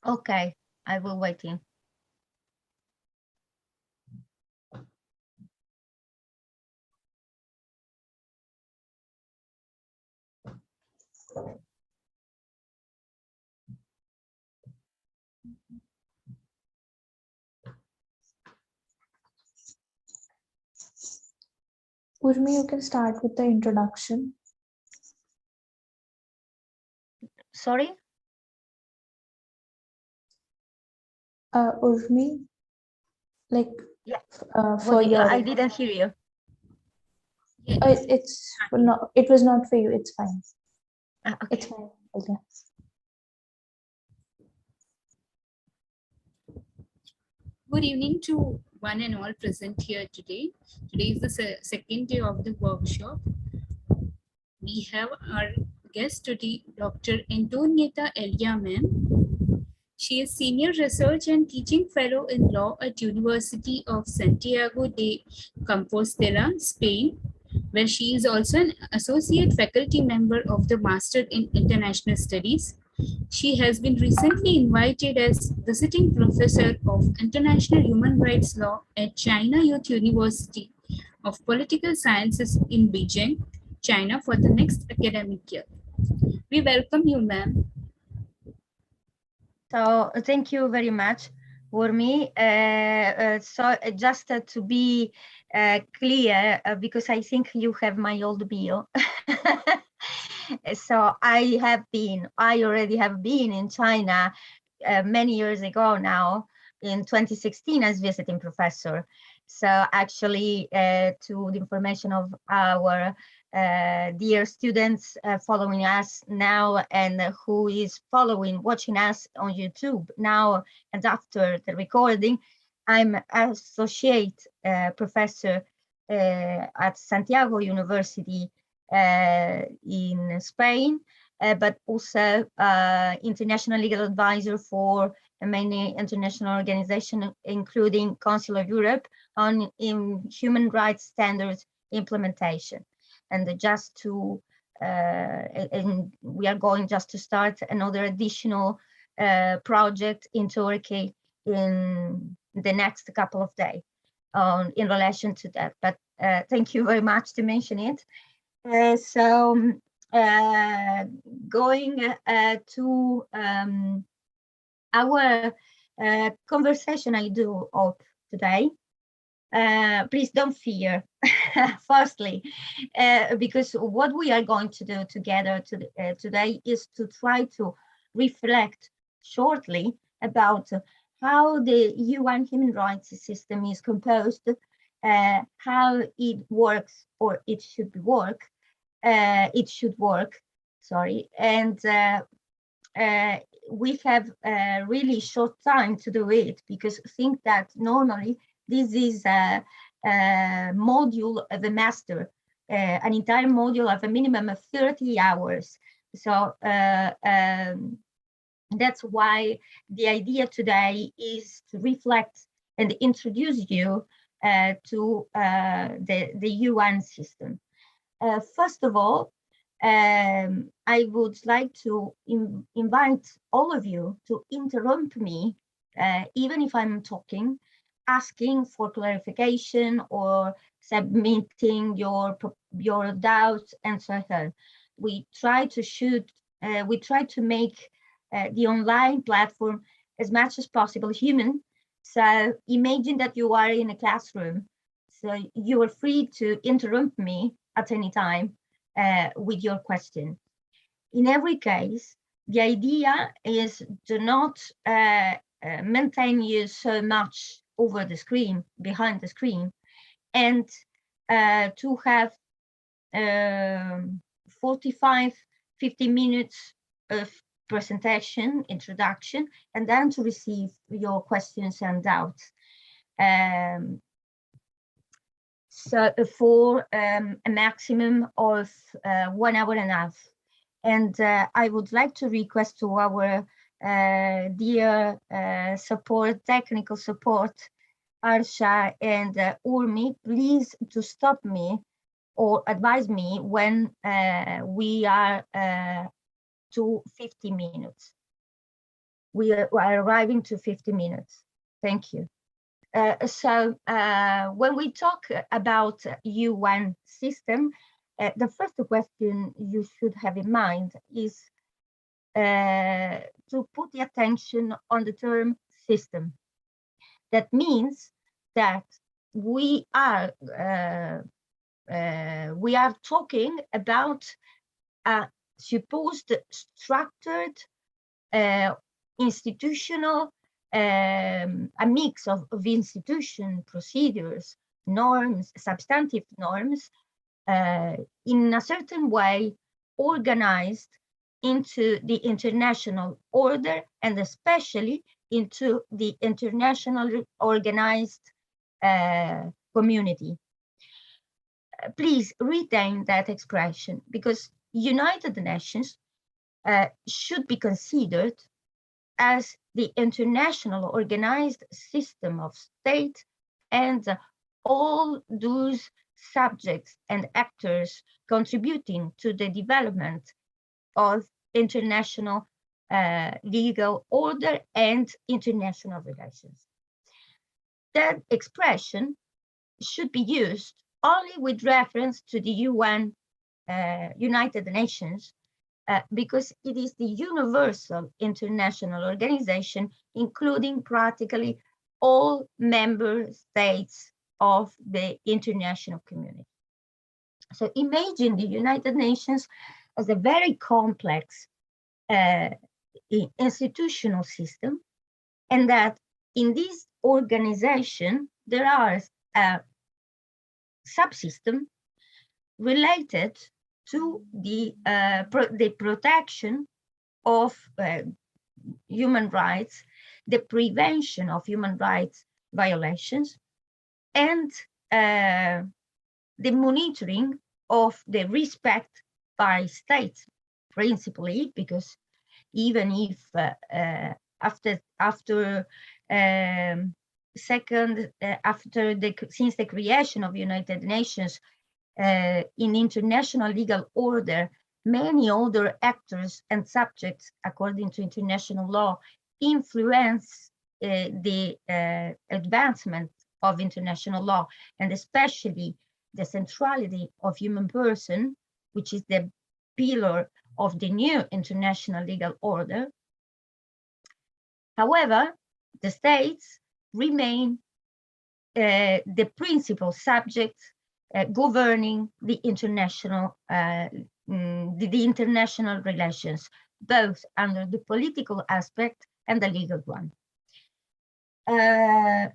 Okay, I will wait in. Urmi, you can start with the introduction. Sorry? Urmi, like Yeah. for your. I didn't hear you. It was not for you. It's fine. Okay. It's fine. Okay. Good evening to one and all present here today. Today is the second day of the workshop. We have our guest today, Dr. Antonieta Elia ma'am. She is Senior Research and Teaching Fellow in Law at University of Santiago de Compostela, Spain, where she is also an Associate Faculty Member of the Master in International Studies. She has been recently invited as Visiting Professor of International Human Rights Law at China Youth University of Political Sciences in Beijing, China for the next academic year. We welcome you, ma'am. So thank you very much, Urmi. Just to be clear, because I think you have my old bio. So I already have been in China many years ago now, in 2016 as visiting professor. So actually, to the information of our dear students following us now and who is watching us on YouTube now and after the recording, I'm associate professor at Santiago University in Spain, but also international legal advisor for many international organizations, including Council of Europe in human rights standards implementation. And just to, and we are going just to start another additional project in Turkey in the next couple of days in relation to that. But thank you very much to mention it. Going to our conversation I do hope today. Please don't fear, firstly, because what we are going to do together today is to try to reflect shortly about how the UN human rights system is composed, how it works, or it should work, sorry, and we have a really short time to do it, because think that normally this is a module of a master, an entire module of a minimum of 30 hours. So that's why the idea today is to reflect and introduce you to the UN system. First of all, I would like to invite all of you to interrupt me, even if I'm talking, asking for clarification or submitting your doubts and so on. We try to make the online platform as much as possible human. So imagine that you are in a classroom. So you are free to interrupt me at any time with your question. In every case, the idea is to not maintain you so much over the screen, behind the screen, and to have 45, 50 minutes of presentation, introduction, and then to receive your questions and doubts. So for a maximum of 1 hour and a half. And I would like to request to our dear technical support, Arsha and Urmi, please to stop me or advise me when we are to 50 minutes. we are arriving to 50 minutes. Thank you. So when we talk about UN system, the first question you should have in mind is to put the attention on the term system. That means that we are talking about a supposed structured institutional, a mix of institution, procedures, norms, substantive norms, in a certain way organized into the international order and especially into the international organized community. Please retain that expression, because United Nations should be considered as the international organized system of state and all those subjects and actors contributing to the development of international legal order and international relations. That expression should be used only with reference to the UN, United Nations, because it is the universal international organization, including practically all member states of the international community. So imagine the United Nations as a very complex institutional system, and that in this organization there are a subsystem related to the protection of human rights, the prevention of human rights violations, and the monitoring of the respect by states, principally because even if since the creation of United Nations, in international legal order, many other actors and subjects, according to international law, influence the advancement of international law, and especially the centrality of human person, which is the pillar of the new international legal order. However, the states remain the principal subjects governing the international international relations, both under the political aspect and the legal one. The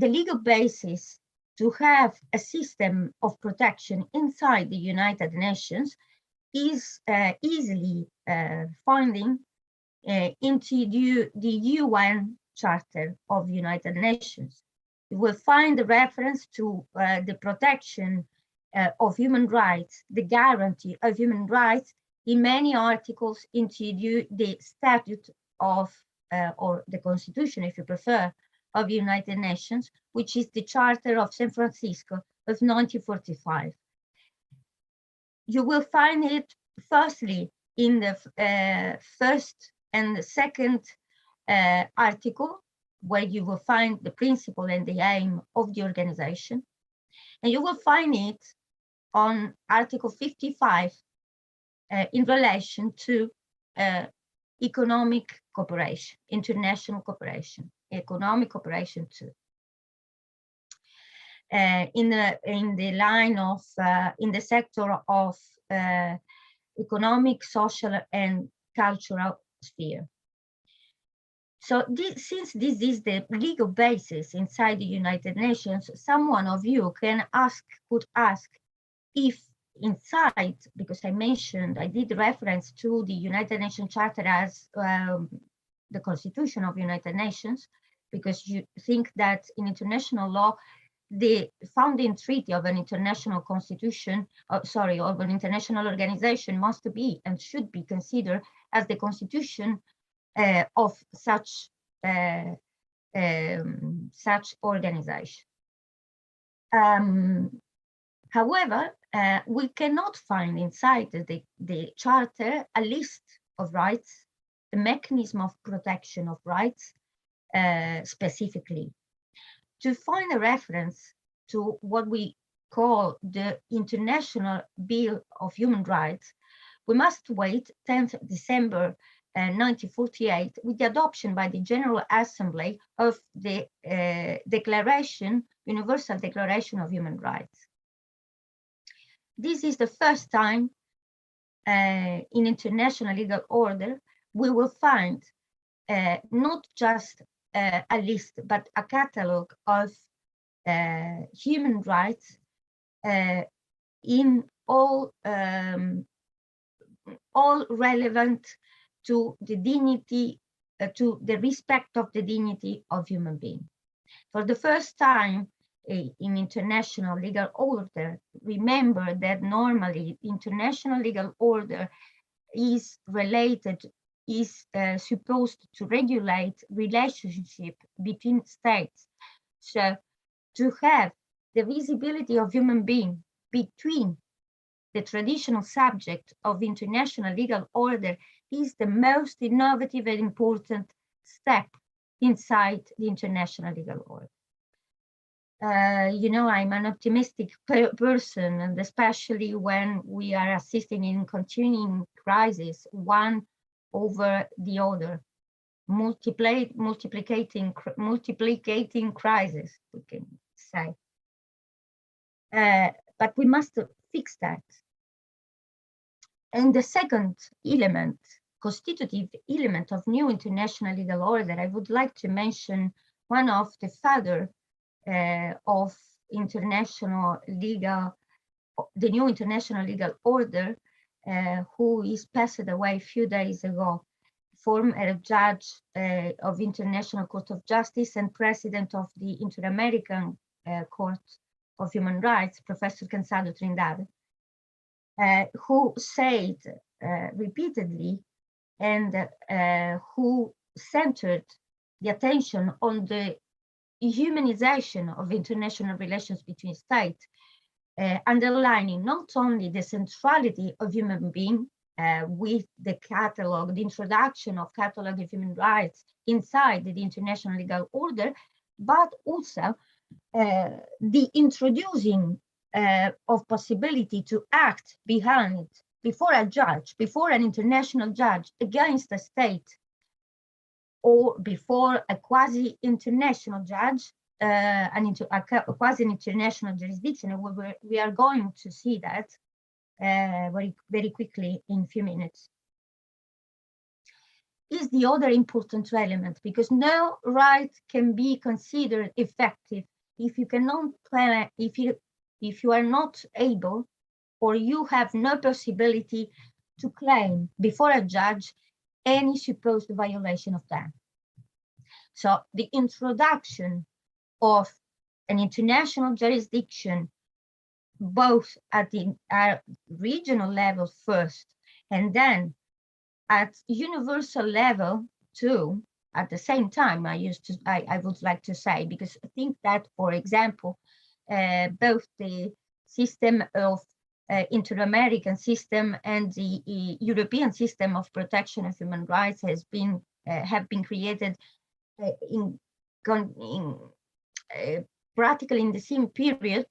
legal basis to have a system of protection inside the United Nations is easily finding into the UN Charter of the United Nations. You will find the reference to the protection of human rights, the guarantee of human rights in many articles into the statute of, or the constitution, if you prefer, of the United Nations, which is the Charter of San Francisco of 1945. You will find it firstly in the first and the second article, where you will find the principle and the aim of the organization. And you will find it on Article 55 in relation to economic cooperation, international cooperation, economic cooperation too. In the line of, in the sector of economic, social, and cultural sphere. So since this is the legal basis inside the United Nations, someone of you could ask if inside, because I did reference to the United Nations Charter as the Constitution of the United Nations, because you think that in international law, the founding treaty of an international constitution, of an international organization must be and should be considered as the constitution of such organization. However, we cannot find inside the charter a list of rights the mechanism of protection of rights specifically. To find a reference to what we call the International Bill of Human Rights, we must wait 10th December 1948 with the adoption by the General Assembly of the Universal Declaration of Human Rights. This is the first time in international legal order we will find not just a list, but a catalogue of human rights in all relevant to the dignity, to the respect of the dignity of human being. For the first time in international legal order, remember that normally international legal order is related, is supposed to regulate relationship between states. So to have the visibility of human being between the traditional subject of international legal order is the most innovative and important step inside the international legal order. You know, I'm an optimistic person, and especially when we are assisting in continuing crisis, one over the other, multiplicating crisis, we can say. But we must fix that. And the second element, constitutive element of new international legal order, I would like to mention one of the father of international legal, the new international legal order, who is passed away a few days ago, former judge of International Court of Justice and president of the Inter-American Court of Human Rights, Professor Cansado Trindade, who said repeatedly and who centered the attention on the humanization of international relations between states, underlining not only the centrality of human being with the catalog, the introduction of catalog of human rights inside the international legal order, but also the introducing of possibility to act before a judge, before an international judge against a state, or before a quasi-international judge, a quasi-international jurisdiction. We are going to see that very quickly in a few minutes. Is the other important element, because no right can be considered effective if you cannot plan, if you are not able, or you have no possibility to claim before a judge any supposed violation of them. So the introduction of an international jurisdiction, both at the regional level first, and then at universal level too, at the same time, I would like to say, because I think that, for example, both the system of Inter-American system and the European system of protection of human rights have been created practically in the same period,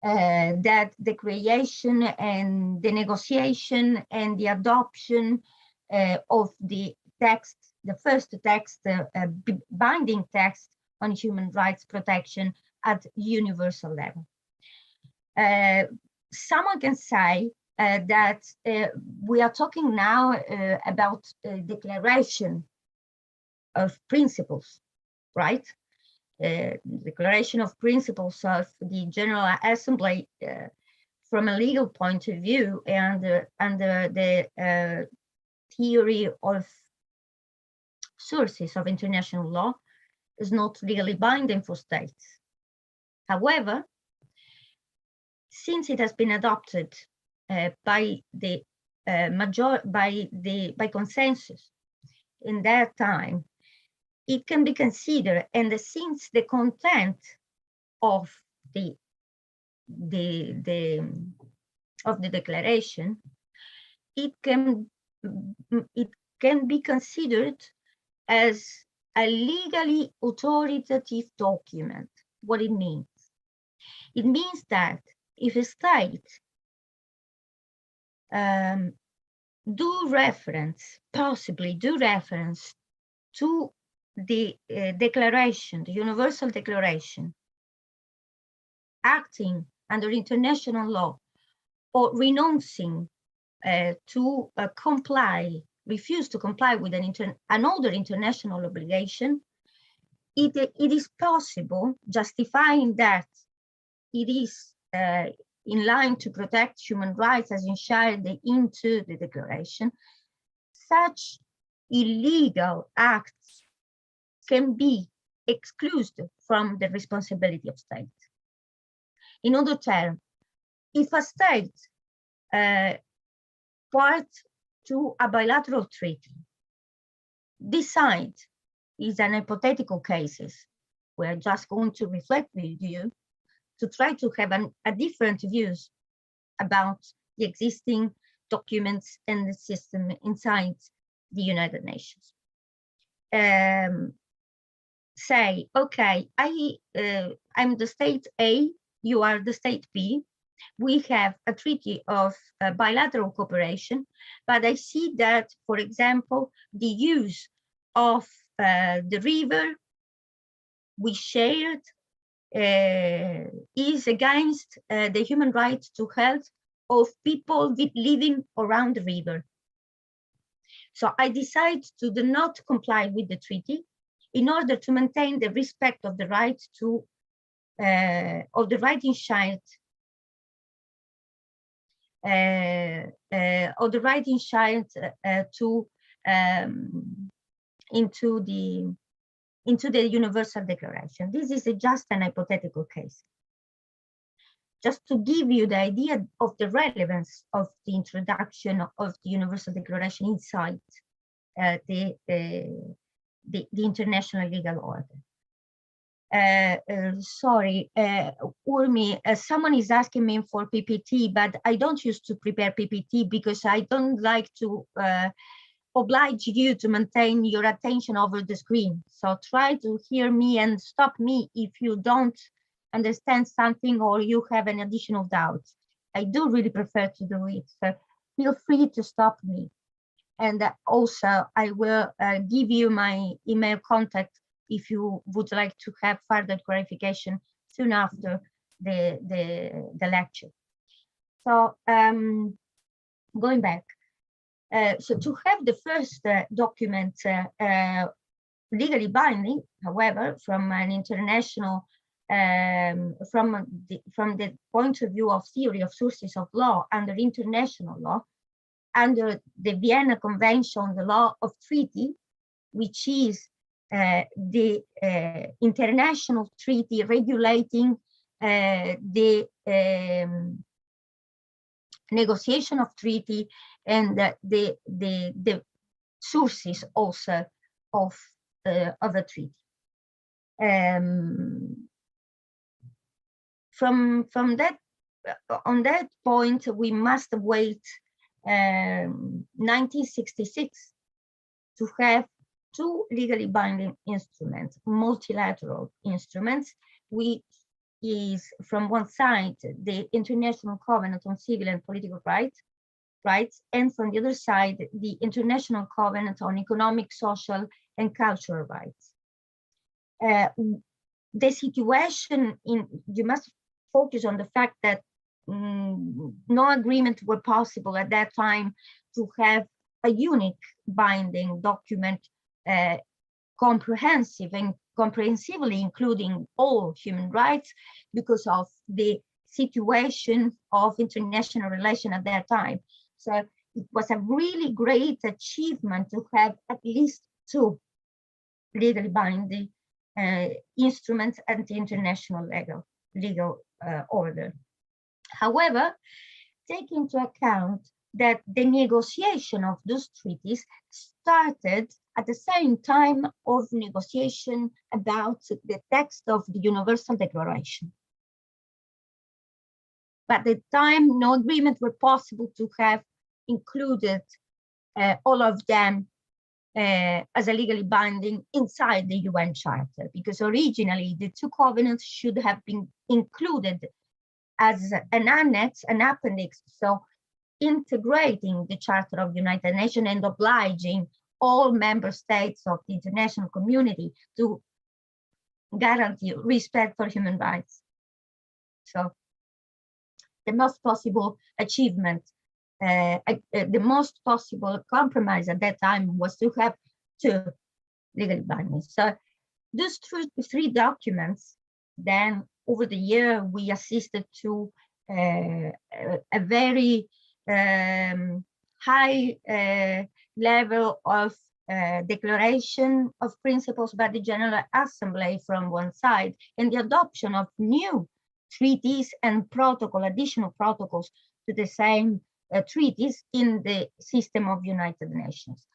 that the creation and the negotiation and the adoption of the text, the first text, binding text on human rights protection at universal level. Someone can say that we are talking now about a declaration of principles, right? Declaration of principles of the General Assembly from a legal point of view, and under the theory of sources of international law, is not legally binding for states. However, since it has been adopted by consensus in that time, it can be considered, and since the content of the declaration, it can be considered as a legally authoritative document. What it means? It means that if a state possibly do reference to the declaration, the Universal Declaration, acting under international law, or renouncing to refuse to comply with another international obligation, it is possible, justifying that it is in line to protect human rights as enshrined into the declaration, such illegal acts can be excluded from the responsibility of states. In other terms, if a state part to a bilateral treaty decide, is an hypothetical cases, we're just going to reflect with you to try to have a different views about the existing documents and the system inside the United Nations. Say, okay, I'm the state A, you are the state B. We have a treaty of bilateral cooperation, but I see that, for example, the use of the river we shared is against the human right to health of people living around the river. So I decide to do not comply with the treaty in order to maintain the respect of the right to enshrined into the Universal Declaration. This is just an hypothetical case. Just to give you the idea of the relevance of the introduction of the Universal Declaration inside the international legal order. Sorry, Urmi, someone is asking me for PPT, but I don't used to prepare PPT because I don't like to oblige you to maintain your attention over the screen. So try to hear me and stop me if you don't understand something or you have an additional doubt. I do really prefer to do it, so feel free to stop me. And also I will give you my email contact if you would like to have further clarification soon after the lecture. So going back, so to have the first document legally binding, however, from an international, from the point of view of theory of sources of law under international law, under the Vienna Convention on the Law of Treaty, which is the international treaty regulating the negotiation of treaty and the sources also of a treaty. From that, on that point, we must wait 1966 to have two legally binding instruments, multilateral instruments, which is from one side the International Covenant on Civil and Political Rights, and from the other side the International Covenant on Economic, Social, and Cultural Rights. The situation you must focus on the fact that no agreement were possible at that time to have a unique binding document, comprehensive and comprehensively including all human rights, because of the situation of international relation at that time. So it was a really great achievement to have at least two legally binding instruments at the international legal order. However, take into account that the negotiation of those treaties started at the same time of negotiation about the text of the Universal Declaration. But at the time, no agreement were possible to have included all of them as a legally binding inside the UN Charter, because originally the two covenants should have been included as an annex, an appendix, so integrating the Charter of the United Nations and obliging all member states of the international community to guarantee respect for human rights. So the most possible achievement, the most possible compromise at that time was to have two legally binding. So those three documents, then over the year, we assisted to a very high level of declaration of principles by the General Assembly from one side, and the adoption of new treaties and additional protocols to the same treaties in the system of United Nations.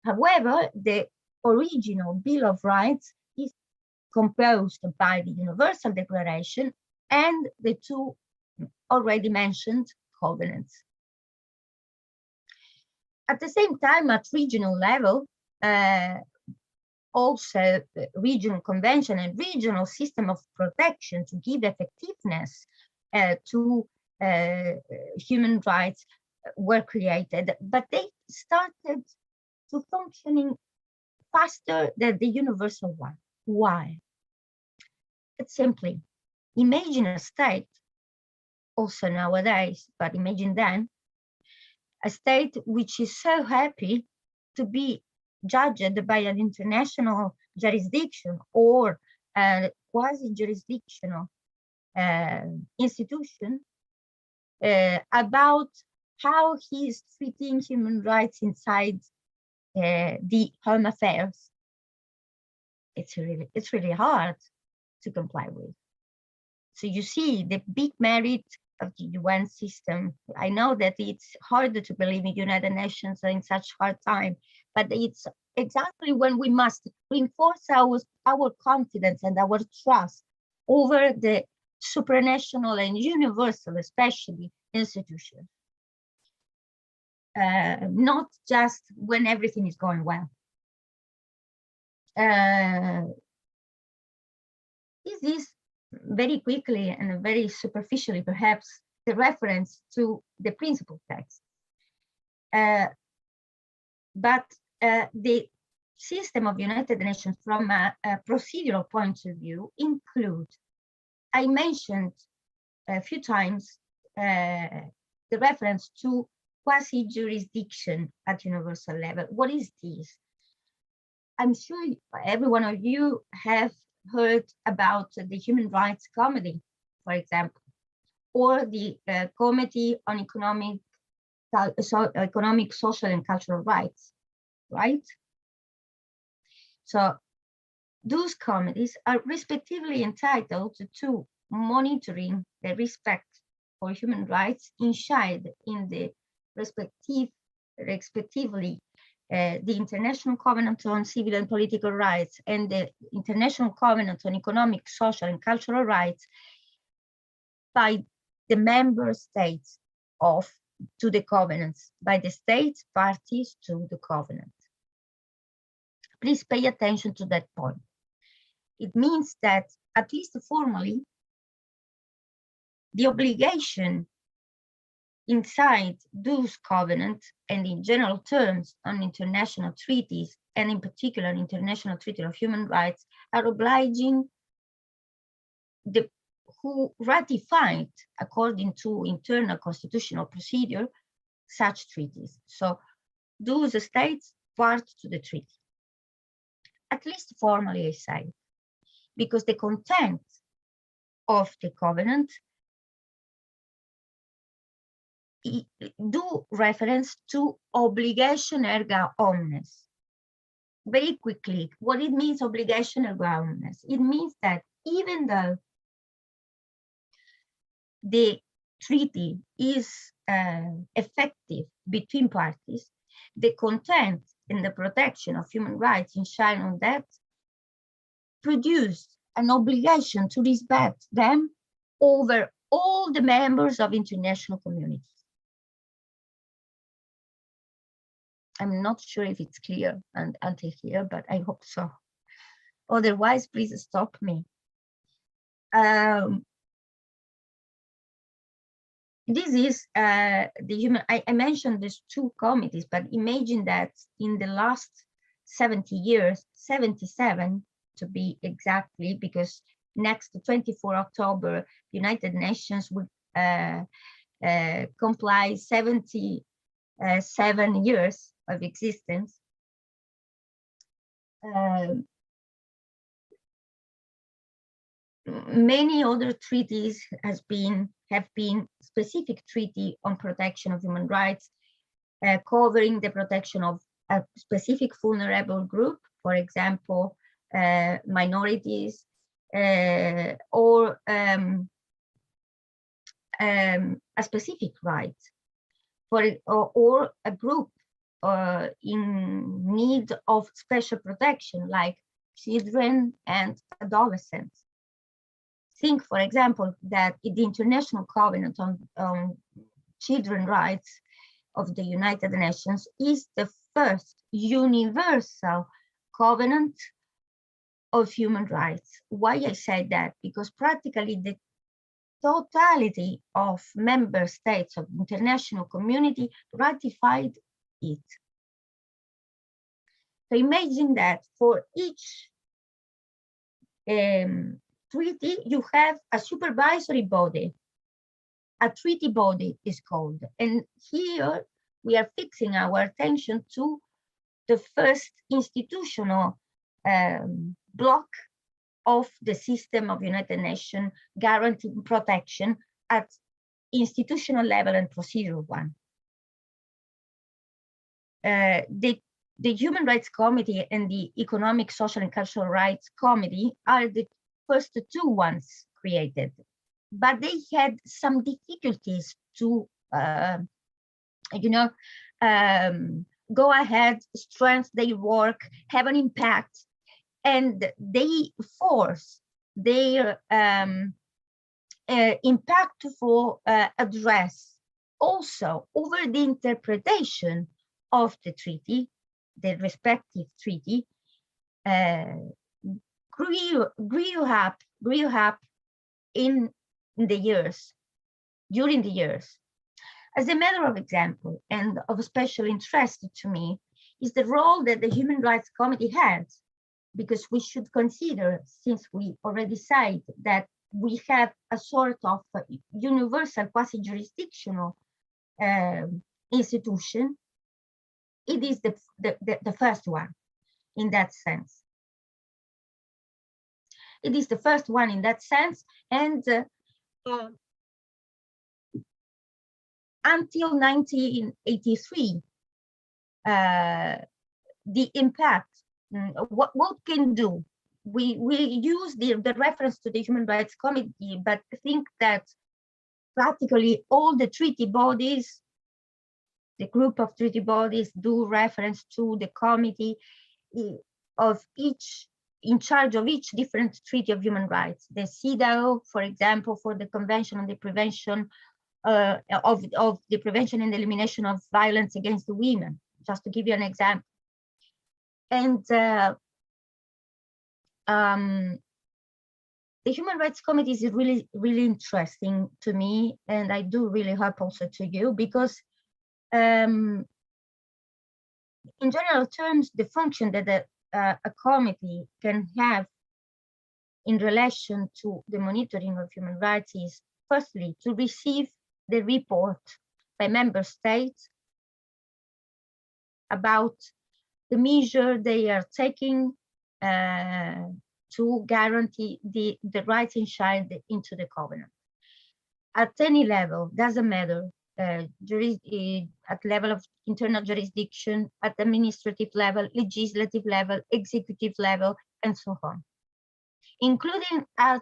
However, the original Bill of Rights is composed by the Universal Declaration and the two already mentioned covenants. At the same time, at regional level, also the regional convention and regional system of protection to give effectiveness to human rights were created, but they started to functioning faster than the universal one. Why? It's simply, imagine a state, also nowadays, but imagine then, a state which is so happy to be judged by an international jurisdiction or a quasi-jurisdictional institution about how he's treating human rights inside the home affairs. It's really hard to comply with. So you see the big merit of the UN system. I know that it's harder to believe in United Nations in such hard time, but it's exactly when we must reinforce our confidence and our trust over the supranational and universal, especially institutions. Not just when everything is going well. This is very quickly and very superficially, perhaps, the reference to the principal text. But the system of United Nations from a procedural point of view include, I mentioned a few times, the reference to quasi-jurisdiction at universal level. What is this? I'm sure every one of you have heard about the Human Rights Committee, for example, or the Committee on Economic, Social, and Cultural Rights, right? So those committees are respectively entitled to monitoring the respect for human rights enshrined in the respectively the International Covenant on Civil and Political Rights and the International Covenant on Economic, Social, and Cultural Rights by the member states to the covenants, by the states parties to the covenant. Please pay attention to that point. It means that, at least formally, the obligation inside those covenants and in general terms on international treaties, and in particular International Treaty of Human Rights, are obliging who ratified, according to internal constitutional procedure, such treaties. So those states part to the treaty, at least formally, I say, because the content of the covenant do reference to obligation erga omnes. Very quickly, what it means, obligation erga omnes? It means that even though the treaty is effective between parties, the content and the protection of human rights enshrined on that produce an obligation to respect them over all the members of international communities. I'm not sure if it's clear and until here, but I hope so. Otherwise, please stop me. This is the human, I mentioned these two committees, but imagine that in the last 70 years, 77 to be exactly, because next 24 October, United Nations will comply 77 years of existence. Many other treaties have been specific treaty on protection of human rights, covering the protection of a specific vulnerable group, for example, minorities, or a specific right or a group in need of special protection, like children and adolescents. Think, for example, that the International Covenant on Children's Rights of the United Nations is the first universal covenant of human rights. Why I say that? Because practically the totality of member states of the international community ratified it. So imagine that for each treaty, you have a supervisory body, a treaty body is called. And here we are fixing our attention to the first institutional block of the system of United Nations guaranteeing protection at institutional level and procedural one. The Human Rights Committee and the Economic, Social, and Cultural Rights Committee are the first two ones created, but they had some difficulties to, go ahead, strengthen their work, have an impact, and they force their impactful address also over the interpretation of the treaty, the respective treaty, grew up in the years, during the years. As a matter of example, and of special interest to me, is the role that the Human Rights Committee has, because we should consider, since we already said that we have a sort of universal quasi-jurisdictional institution, it is the first one in that sense. It is the first one in that sense, and until 1983, the impact, what can do? We use the reference to the Human Rights Committee, but think that practically all the treaty bodies, the group of treaty bodies, do reference to the committee of each, in charge of each different treaty of human rights. The CEDAW, for example, for the Convention on the Prevention of the Prevention and Elimination of Violence Against Women, just to give you an example. And the Human Rights Committee is really, really interesting to me, and I do really hope also to you, because in general terms, the function that a committee can have in relation to the monitoring of human rights is, firstly, to receive the report by member states about the measure they are taking to guarantee the rights enshrined into the covenant. At any level, doesn't matter, at level of internal jurisdiction, at administrative level, legislative level, executive level, and so on, including at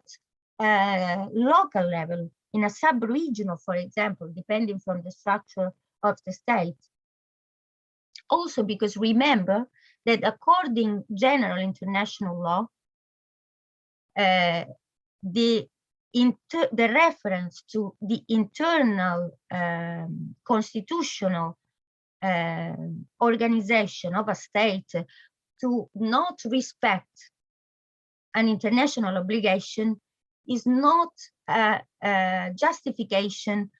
local level, in a sub-regional, for example, depending from the structure of the state. Also, because remember that according general international law, the reference to the internal constitutional organization of a state to not respect an international obligation is not a justification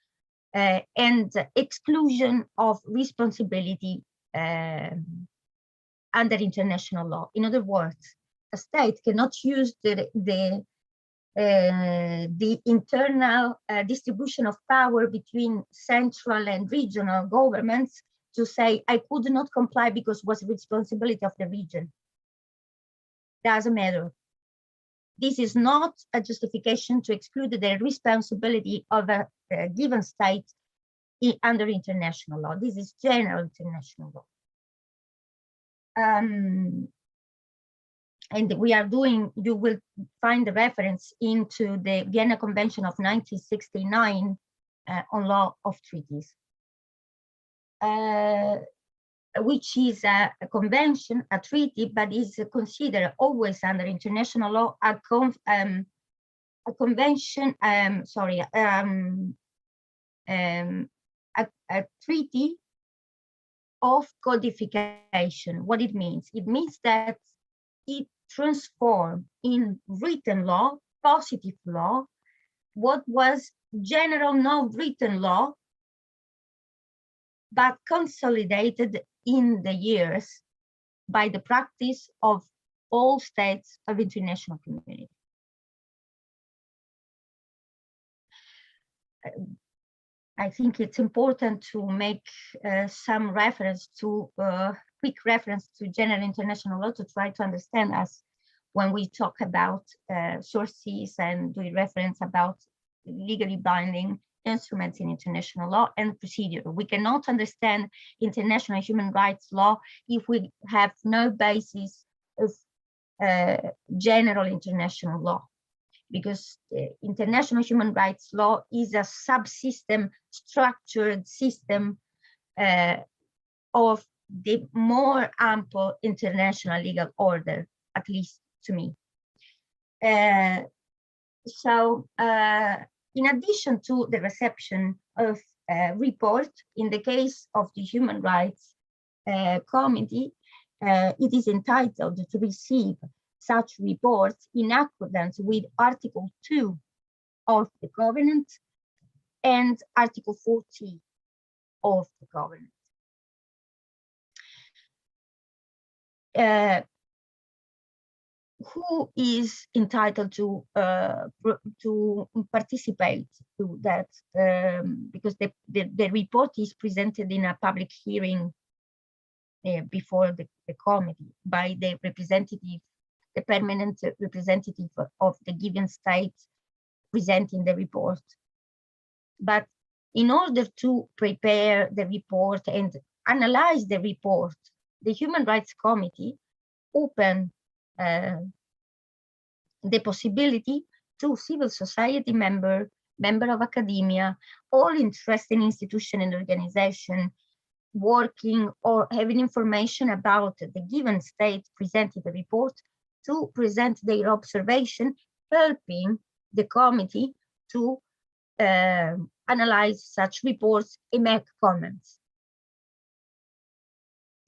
and exclusion of responsibility under international law. In other words, a state cannot use the internal distribution of power between central and regional governments to say, I could not comply because it was responsibility of the region. Doesn't matter. This is not a justification to exclude the responsibility of a given state under international law. This is general international law. And we are doing, you will find the reference into the Vienna Convention of 1969 on law of treaties, which is a convention, a treaty, but is considered always under international law a convention, a treaty of codification. What it means? It means that it transforms in written law, positive law, what was general non-written law, but consolidated in the years by the practice of all states of international community. I think it's important to make some reference to, quick reference to general international law to try to understand us when we talk about sources and do reference about legally binding instruments in international law and procedure. We cannot understand international human rights law if we have no basis of general international law, because international human rights law is a subsystem, structured system of the more ample international legal order, at least to me. In addition to the reception of a report, in the case of the Human Rights Committee, it is entitled to receive such reports in accordance with Article 2 of the Covenant and Article 40 of the Covenant. Who is entitled to participate to that? Because the report is presented in a public hearing before the committee by the representative, the permanent representative of the given state presenting the report. But in order to prepare the report and analyze the report, the Human Rights Committee opened the possibility to civil society member of academia, all interested institution and organization working or having information about the given state presented the report to present their observation, helping the committee to analyze such reports and make comments.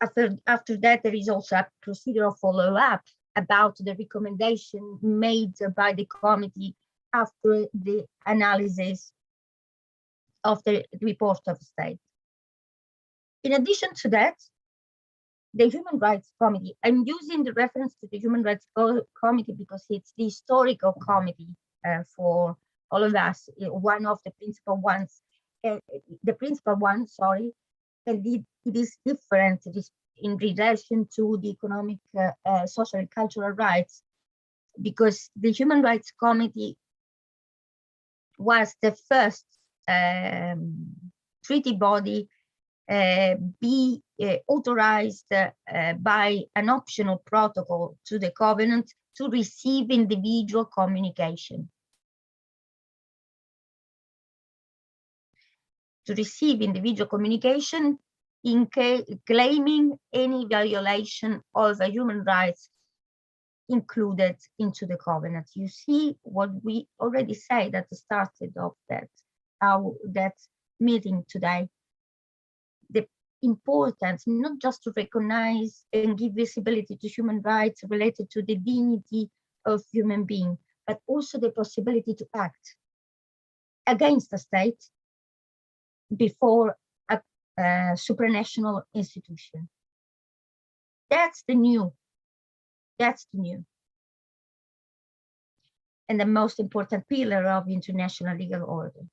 After that, there is also a procedural follow-up about the recommendation made by the committee after the analysis of the report of state. In addition to that, the Human Rights Committee, I'm using the reference to the Human Rights Committee because it's the historical committee for all of us, one of the principal ones, and it is different in relation to the economic, social and cultural rights, because the Human Rights Committee was the first treaty body be authorized by an optional protocol to the covenant to receive individual communication. To receive individual communication in claiming any violation of the human rights included into the covenant. You see what we already said at the start of that meeting today. importance not just to recognize and give visibility to human rights related to the dignity of human being, but also the possibility to act against the state before a supranational institution. That's the new. That's the new. And the most important pillar of international legal order.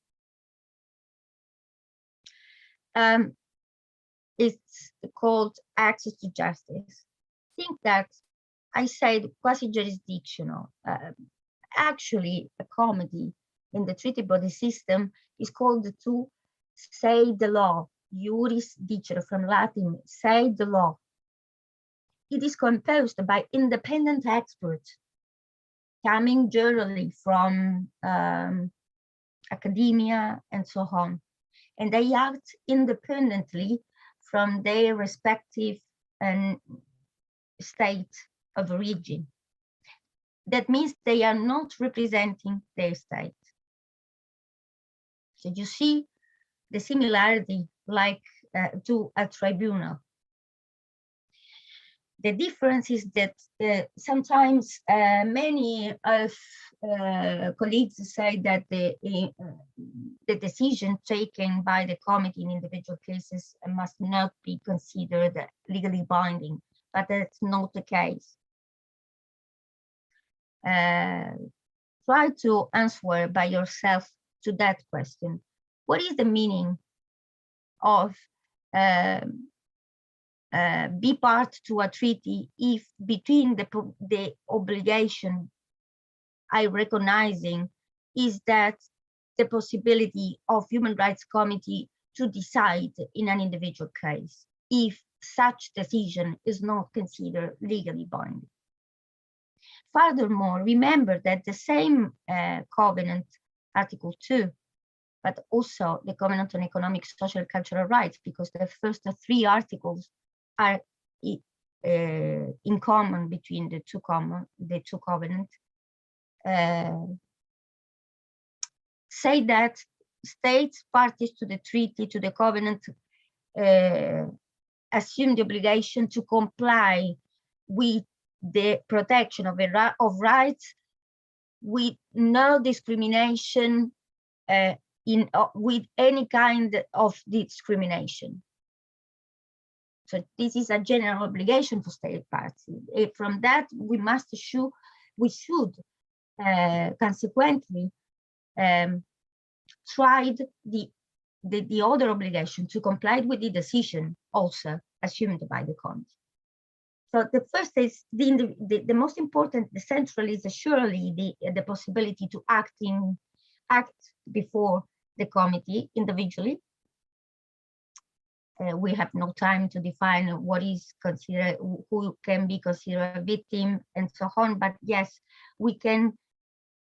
It's called access to justice. Think that I said quasi-jurisdictional. Actually, a comedy in the treaty body system is called to say the law. Juris dicere, from Latin, say the law. It is composed by independent experts coming generally from academia and so on. And they act independently from their respective state of origin. That means they are not representing their state. So you see the similarity like to a tribunal. The difference is that sometimes many of colleagues say that the decision taken by the committee in individual cases must not be considered legally binding, but that's not the case. Try to answer by yourself to that question. What is the meaning of be part to a treaty if between the obligation I recognizing is that the possibility of human rights committee to decide in an individual case if such decision is not considered legally binding. Furthermore, remember that the same covenant, Article 2, but also the Covenant on Economic, Social, and Cultural Rights, because the first 3 articles are in common between the two covenants, say that states parties to the treaty, to the covenant, assume the obligation to comply with the protection of rights with no discrimination with any kind of discrimination. So this is a general obligation for state parties. From that, we should consequently try the other obligation to comply with the decision also assumed by the committee. So the first is the most important, the central is surely the possibility to act before the committee individually. We have no time to define what is considered, who can be considered a victim and so on, but yes, we can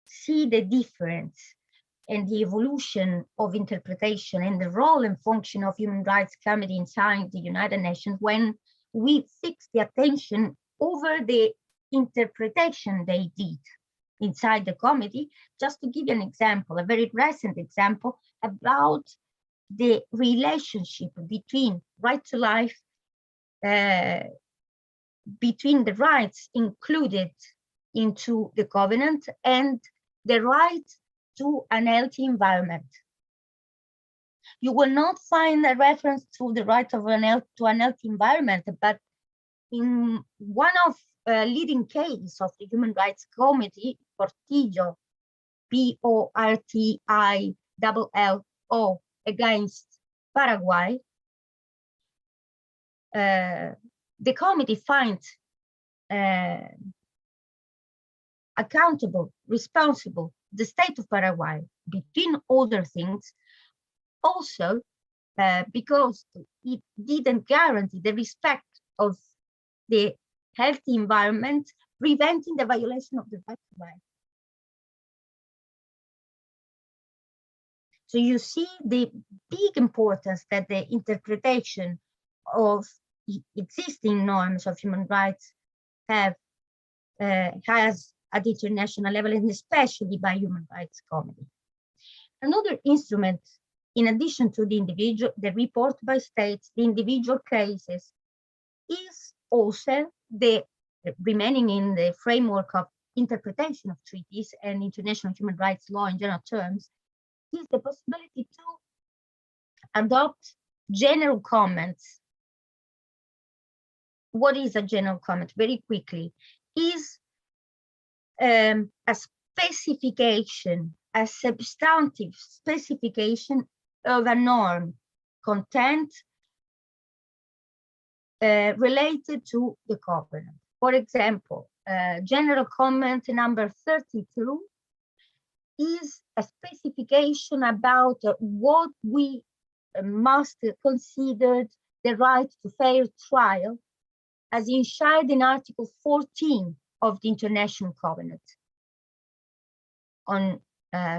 see the difference and the evolution of interpretation and the role and function of human rights committee inside the United Nations when we fix the attention over the interpretation they did inside the committee. Just to give you an example, a very recent example about the relationship between right to life, between the rights included into the covenant and the right to an healthy environment. You will not find a reference to the right of an healthy environment, but in one of leading cases of the Human Rights Committee, Portillo, Portillo against Paraguay, the committee finds accountable, responsible, the state of Paraguay, between other things, also because it didn't guarantee the respect of the healthy environment, preventing the violation of the right to life. So you see the big importance that the interpretation of existing norms of human rights has at the international level, and especially by Human Rights Committee. Another instrument in addition to the report by states, the individual cases, is also remaining in the framework of interpretation of treaties and international human rights law in general terms, is the possibility to adopt general comments. What is a general comment? Very quickly, is a specification, a substantive specification of a norm, content related to the covenant. For example, general comment number 32 is a specification about what we must consider the right to fair trial as enshrined in Article 14 of the International Covenant on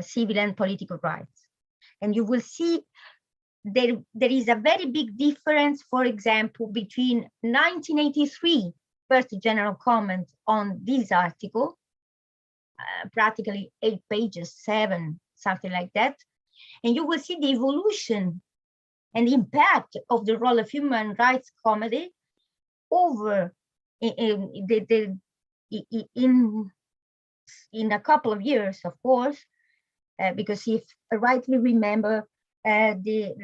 civil and political rights. And you will see there is a very big difference, for example, between 1983 first general comment on this article, practically 8 pages, 7, something like that. And you will see the evolution and the impact of the role of human rights committee over in a couple of years, of course, because if I rightly remember, the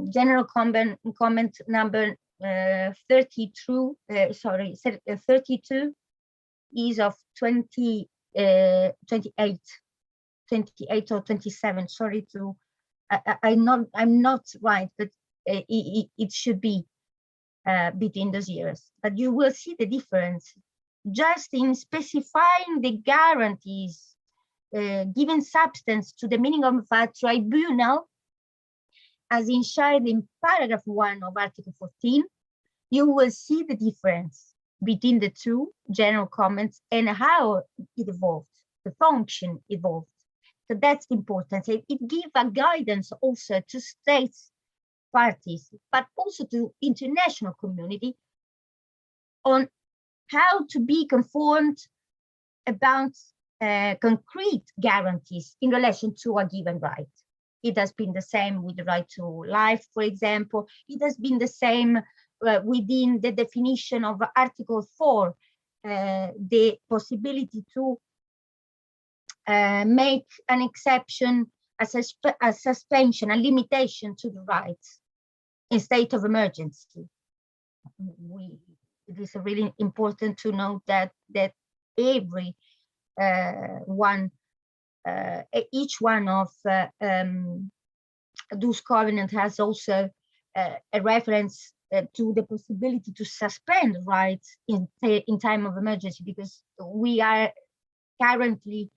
general comment number 32 is of 28 or 27. Sorry to, I'm not right, but it should be between those years. But you will see the difference just in specifying the guarantees, giving substance to the meaning of a tribunal, as enshrined in paragraph 1 of Article 14. You will see the difference between the two general comments and how it evolved, the function evolved. So that's important. It gives a guidance also to states parties, but also to international community on how to be conformed about concrete guarantees in relation to a given right. It has been the same with the right to life, for example. It has been the same within the definition of Article 4, the possibility to make an exception, a suspension, a limitation to the rights in state of emergency. It is really important to note that every each one of those covenants has also a reference to the possibility to suspend rights in time of emergency, because we are currently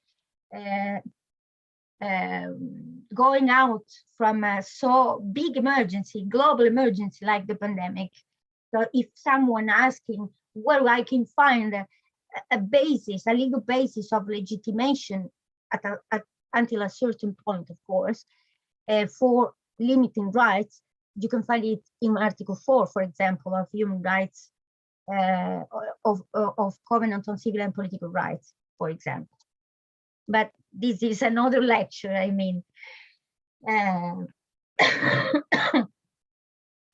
going out from a so big emergency, global emergency like the pandemic. So if someone asking where I can find a basis, a legal basis of legitimation until a certain point, of course, for limiting rights, you can find it in Article 4, for example, of human rights, of Covenant on Civil and Political Rights, for example. But this is another lecture, I mean.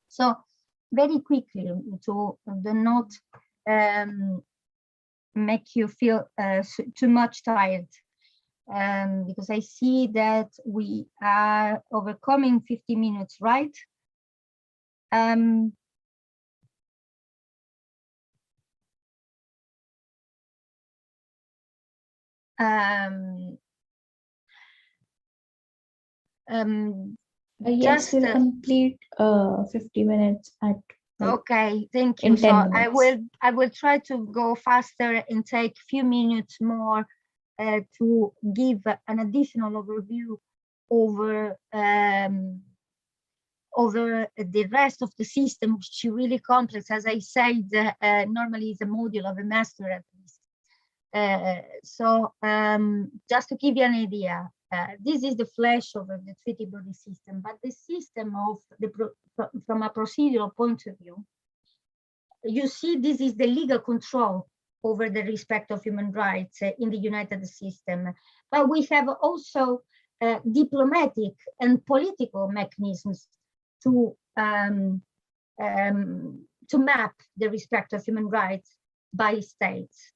So very quickly, to not make you feel too much tired, because I see that we are overcoming 50 minutes, right? Yes, we'll complete 50 minutes at okay, thank you. So I will try to go faster and take a few minutes more to give an additional overview over the rest of the system, which is really complex. As I said, normally it's a module of a master at least. So just to give you an idea, this is the flesh of the treaty body system, but the system of from a procedural point of view, you see this is the legal control over the respect of human rights in the United system. But we have also diplomatic and political mechanisms to map the respect of human rights by states.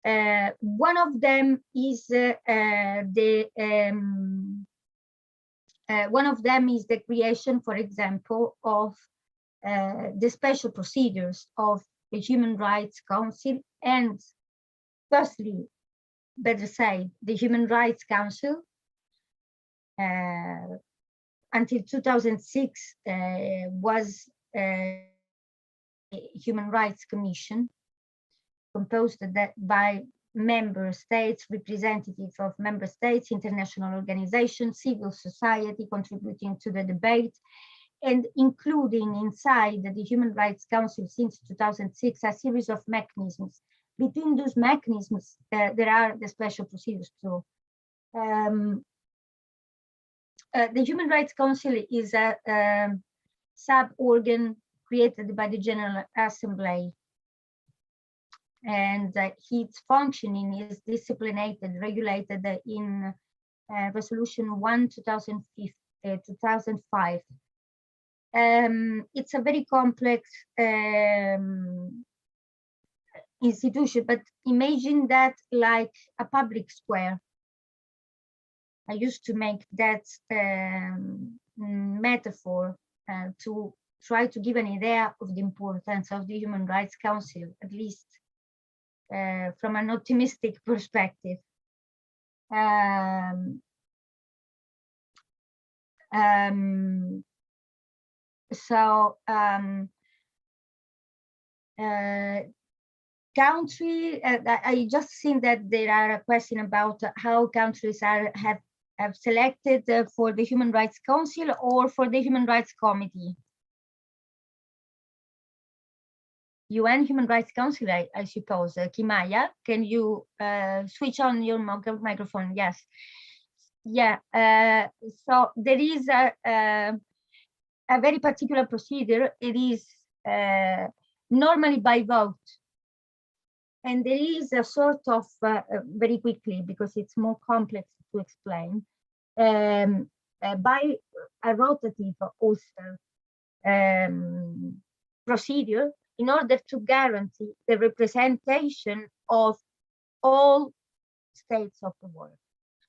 One of them is the creation, for example, of the special procedures of the Human Rights Council, and firstly, better say, the Human Rights Council. Until 2006 was a Human Rights Commission composed by member states, representatives of member states, international organizations, civil society contributing to the debate, and including inside the Human Rights Council since 2006 a series of mechanisms. Between those mechanisms, there are the special procedures too. The Human Rights Council is a sub-organ created by the General Assembly, and its functioning is disciplined, regulated in Resolution 1, 2005. It's a very complex institution, but imagine that like a public square. I used to make that metaphor to try to give an idea of the importance of the Human Rights Council, at least from an optimistic perspective. Country, I just seen that there are a question about how countries have selected for the Human Rights Council or for the Human Rights Committee. UN Human Rights Council, I suppose. Kimaya, can you switch on your microphone? Yes. Yeah. So there is a very particular procedure. It is normally by vote. And there is a sort of, very quickly, because it's more complex to explain, by a rotative also procedure in order to guarantee the representation of all states of the world.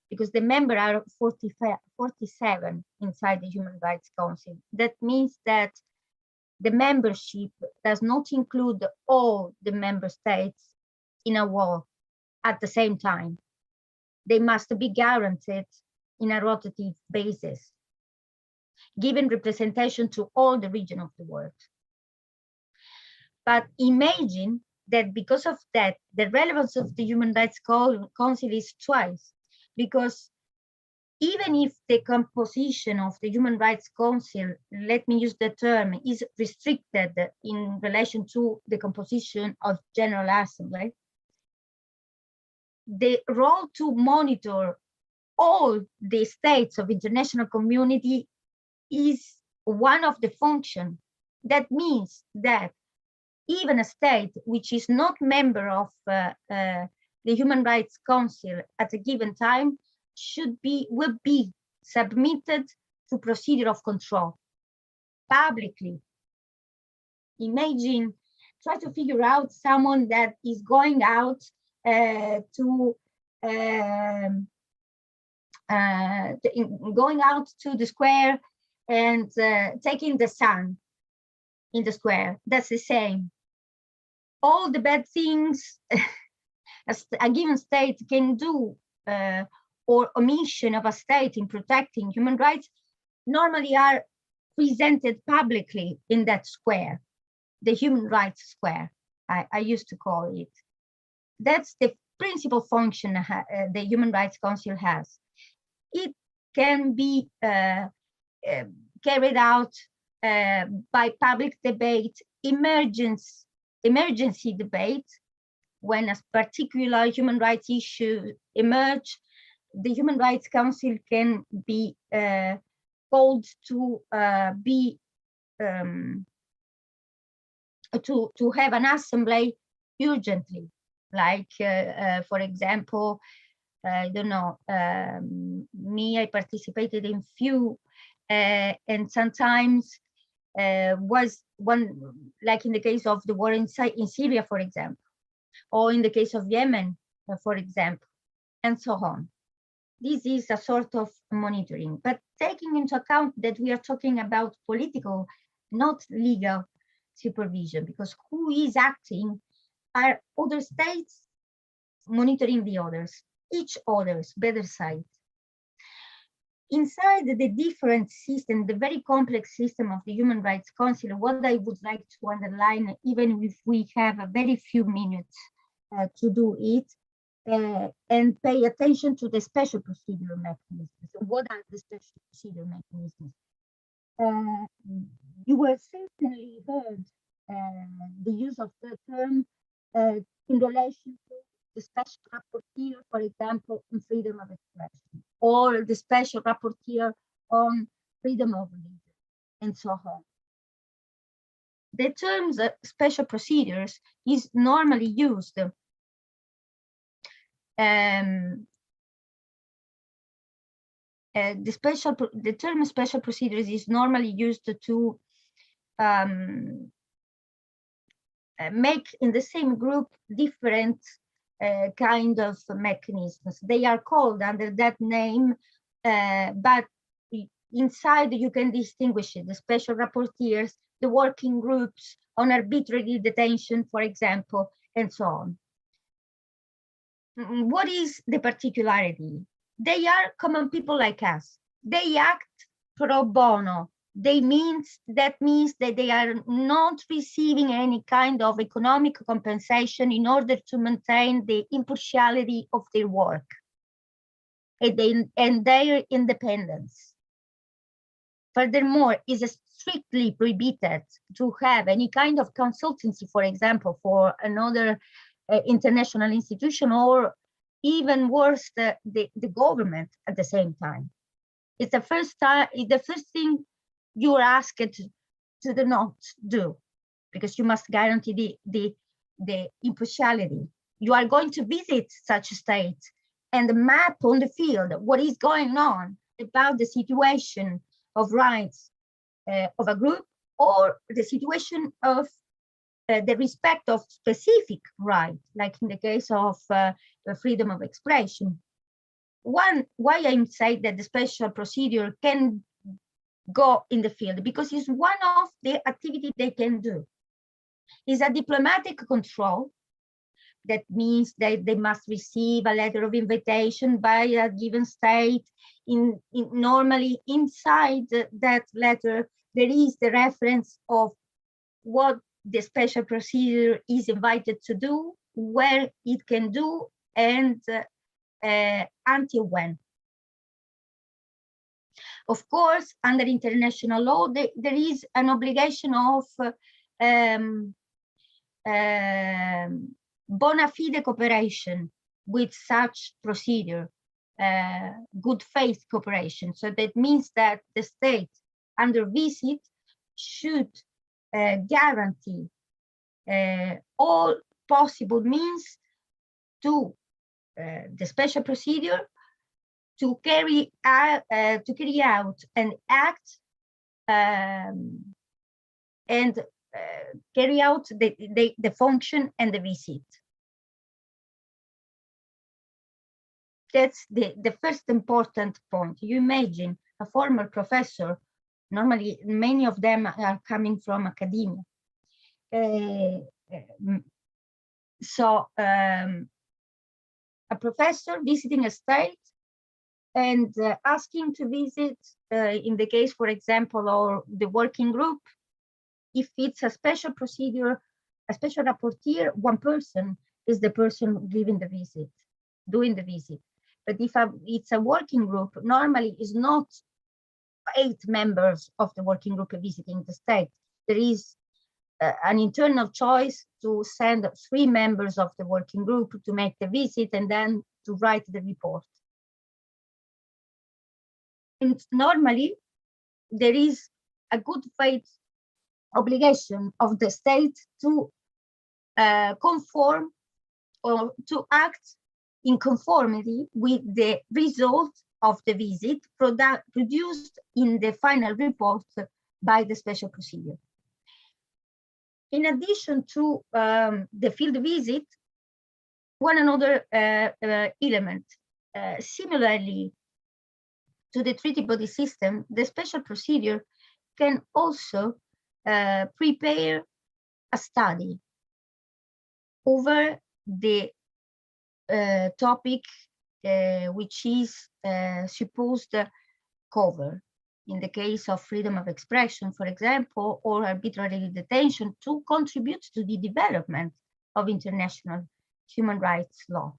Because the members are 47 inside the Human Rights Council. That means that the membership does not include all the member states in a wall at the same time. They must be guaranteed in a rotative basis, giving representation to all the region of the world. But imagine that because of that, the relevance of the Human Rights Council is twice, because even if the composition of the Human Rights Council, let me use the term, is restricted in relation to the composition of General Assembly, the role to monitor all the states of international community is one of the functions. That means that even a state which is not member of the Human Rights Council at a given time will be submitted to procedure of control publicly. Imagine, try to figure out someone that is going out going out to the square and taking the sun in the square. That's the same. All the bad things a given state can do, or omission of a state in protecting human rights, normally are presented publicly in that square, the human rights square, I used to call it. That's the principal function the Human Rights Council has. It can be carried out by public debate, emergency debate. When a particular human rights issue emerge, the Human Rights Council can be called to have an assembly urgently. Like, for example, I don't know, me, I participated in few, and sometimes was one, like in the case of the war in Syria, for example, or in the case of Yemen, for example, and so on. This is a sort of monitoring, but taking into account that we are talking about political, not legal supervision, because who is acting are other states monitoring the others, each other's better side. Inside the different system, the very complex system of the Human Rights Council, what I would like to underline, even if we have a very few minutes to do it, and pay attention to the special procedure mechanisms. What are the special procedure mechanisms? You will certainly heard the use of the term in relation to the special rapporteur, for example, on freedom of expression, or the special rapporteur on freedom of religion, and so on. The terms special procedures is normally used the term special procedures is normally used to make in the same group different kind of mechanisms. They are called under that name, but inside you can distinguish it, the special rapporteurs, the working groups on arbitrary detention, for example, and so on. What is the particularity? They are common people like us. They act pro bono. That means that they are not receiving any kind of economic compensation in order to maintain the impartiality of their work and their independence. Furthermore, it is strictly prohibited to have any kind of consultancy, for example, for another international institution, or even worse, the government at the same time. It's the first thing you're asked to not do, because you must guarantee the impartiality. You are going to visit such a state and map on the field what is going on about the situation of rights of a group, or the situation of the respect of specific rights, like in the case of freedom of expression. Why I'm saying that the special procedure can go in the field, because it's one of the activities they can do. It's a diplomatic control. That means that they must receive a letter of invitation by a given state. Normally inside that letter, there is the reference of what the special procedure is invited to do, where it can do, and until when. Of course, under international law, there is an obligation of bona fide cooperation with such procedure, good faith cooperation. So that means that the state under visit should guarantee all possible means to the special procedure to carry out and act and carry out the function and the visit. That's the first important point. You imagine a former professor, normally many of them are coming from academia. A professor visiting a state and asking to visit, in the case, for example, or the working group, if it's a special procedure, a special rapporteur, one person is the person giving the visit, doing the visit. But if it's a working group, normally is not 8 members of the working group visiting the state. There is an internal choice to send 3 members of the working group to make the visit and then to write the report. And normally, there is a good faith obligation of the state to conform or to act in conformity with the results of the visit produced in the final report by the special procedure. In addition to the field visit, one another element, similarly to the treaty body system, the special procedure can also prepare a study over the topic which is supposed to cover. In the case of freedom of expression, for example, or arbitrary detention, to contribute to the development of international human rights law.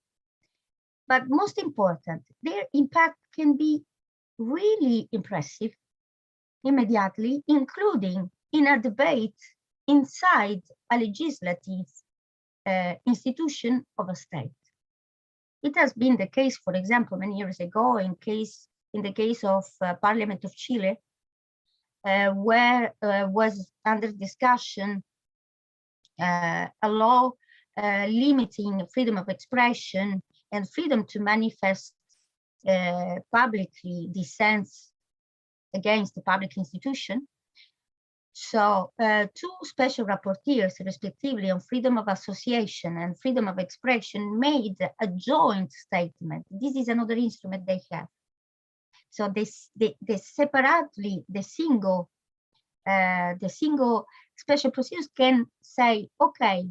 But most important, their impact can be really impressive immediately, including in a debate inside a legislative institution of a state. It has been the case, for example, many years ago in the case of Parliament of Chile, where was under discussion a law limiting freedom of expression and freedom to manifest publicly dissents against the public institution. So two special rapporteurs, respectively, on freedom of association and freedom of expression, made a joint statement. This is another instrument they have. So they separately, the single special procedures can say, okay,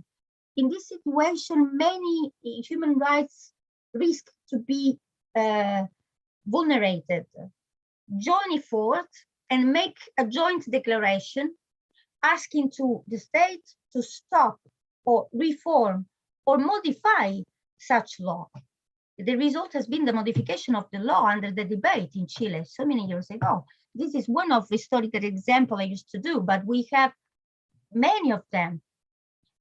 in this situation, many human rights risk to be vulnerated. Join forth and make a joint declaration asking to the state to stop or reform or modify such law. The result has been the modification of the law under the debate in Chile so many years ago. This is one of the historical examples I used to do, but we have many of them.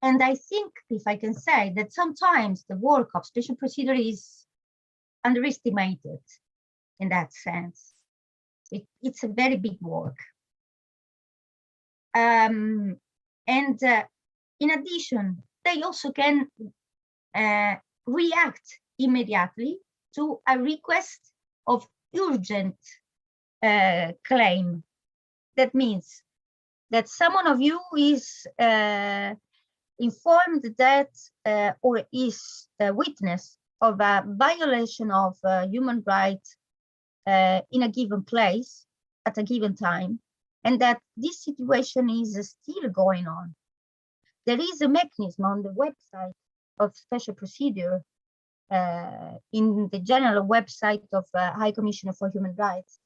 And I think, if I can say, that sometimes the work of special procedure is underestimated in that sense. It's a very big work. And in addition, they also can react immediately to a request of urgent claim. That means that someone of you is informed that or is a witness of a violation of human rights in a given place at a given time, and that this situation is still going on. There is a mechanism on the website of special procedure, in the general website of High Commissioner for Human Rights,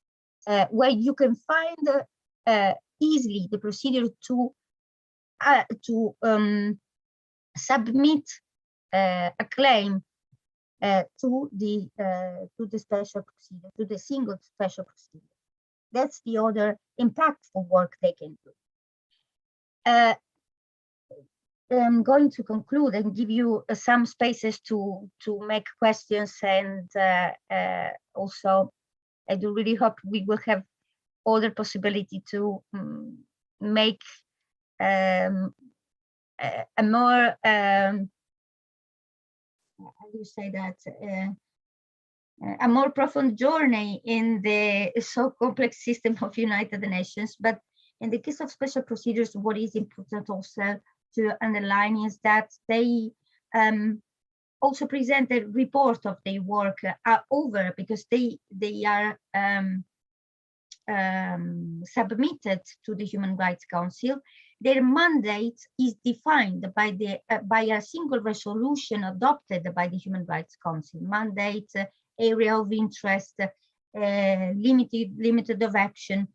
where you can find easily the procedure to submit a claim to the special procedure, to the single special procedure. That's the other impactful work they can do. I'm going to conclude and give you some spaces to make questions, and also I do really hope we will have other possibility to make a more how do you say that, a more profound journey in the so complex system of United Nations. But in the case of special procedures, what is important also to underline is that they also present a report of their work over, because they are submitted to the Human Rights Council. Their mandate is defined by a single resolution adopted by the Human Rights Council. Mandate, area of interest, limited of action.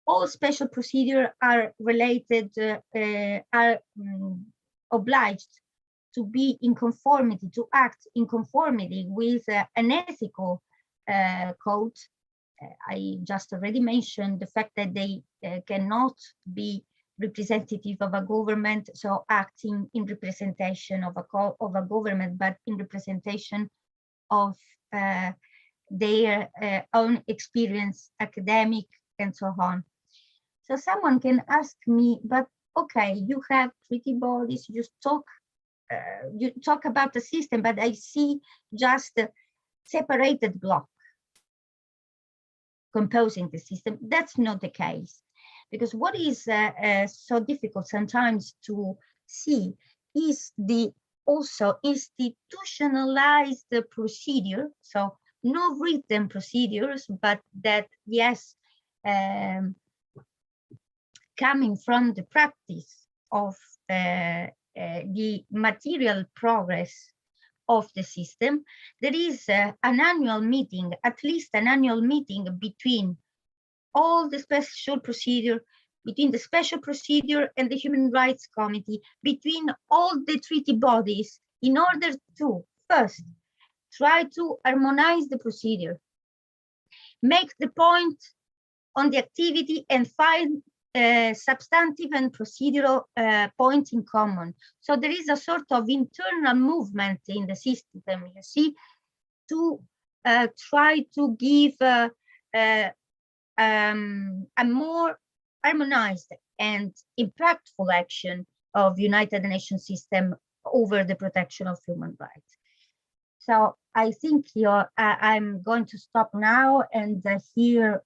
All special procedures are related, are obliged to be in conformity, to act in conformity with an ethical code. I just already mentioned the fact that they cannot be representative of a government, so acting in representation of a government, but in representation of their own experience, academic, and so on. So someone can ask me, but okay, you have treaty bodies, you just talk you talk about the system, but I see just a separated block composing the system. That's not the case, because what is so difficult sometimes to see is the also institutionalized procedure. So no written procedures, but that, yes, coming from the practice of the material progress of the system, there is an annual meeting, at least an annual meeting between all the special procedure, between the special procedure and the Human Rights Committee, between all the treaty bodies, in order to first try to harmonize the procedure, make the point on the activity, and find substantive and procedural points in common. So there is a sort of internal movement in the system, you see, to try to give a more harmonized and impactful action of United Nations system over the protection of human rights. So I think I'm going to stop now and hear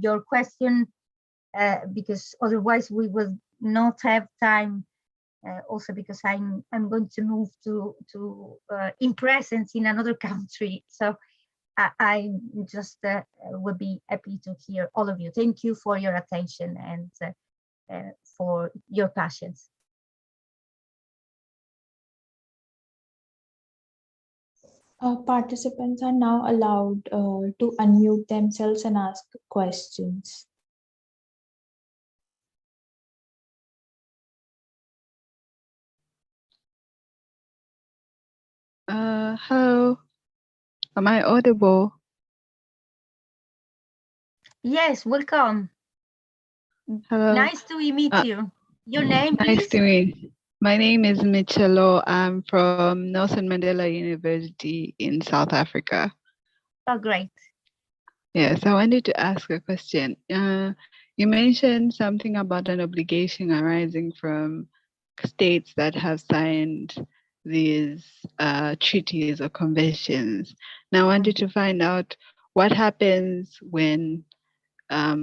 your question, because otherwise we will not have time. Also because I'm going to move to in presence in another country. So I just would be happy to hear all of you. Thank you for your attention and for your patience. Participants are now allowed to unmute themselves and ask questions. Hello, am I audible? Yes, welcome. Hello. Nice to meet you. Your name, Nice please? to meet. My name is Michelo. I'm from Nelson Mandela University in South Africa. Oh, great. Yes, I wanted to ask a question. You mentioned something about an obligation arising from states that have signed these treaties or conventions. Now, I wanted to find out what happens when a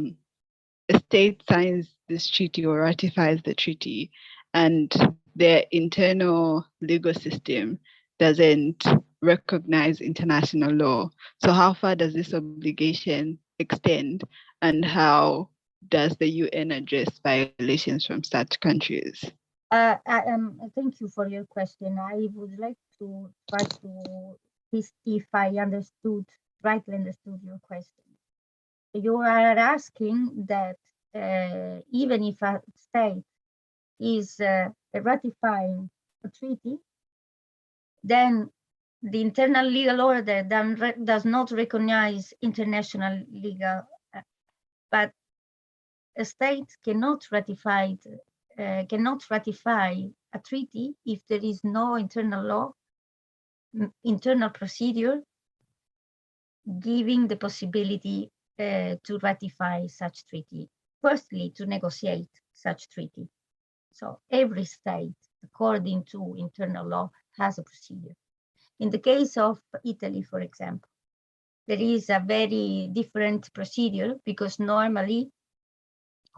state signs this treaty or ratifies the treaty and their internal legal system doesn't recognize international law. So how far does this obligation extend, and how does the UN address violations from such countries? Thank you for your question. I would like to try to see if I rightly understood your question. You are asking that even if a state is ratifying a treaty, then the internal legal order does not recognize international legal, but a state cannot ratify a treaty if there is no internal law, internal procedure giving the possibility to ratify such treaty. Firstly, to negotiate such treaty. So every state, according to internal law, has a procedure. In the case of Italy, for example, there is a very different procedure, because normally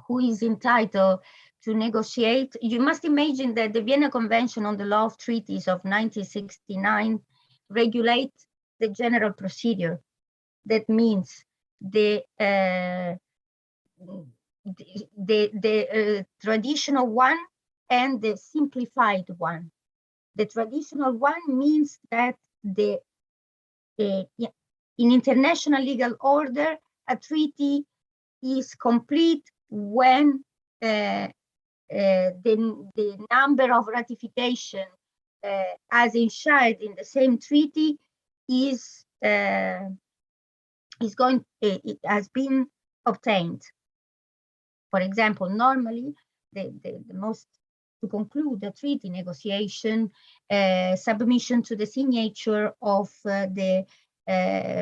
who is entitled to negotiate, you must imagine that the Vienna Convention on the Law of Treaties of 1969 regulates the general procedure. That means the traditional one and the simplified one. The traditional one means that in international legal order, a treaty is complete when the number of ratification as enshrined in the same treaty it has been obtained. For example, normally the most, to conclude the treaty negotiation, submission to the signature of the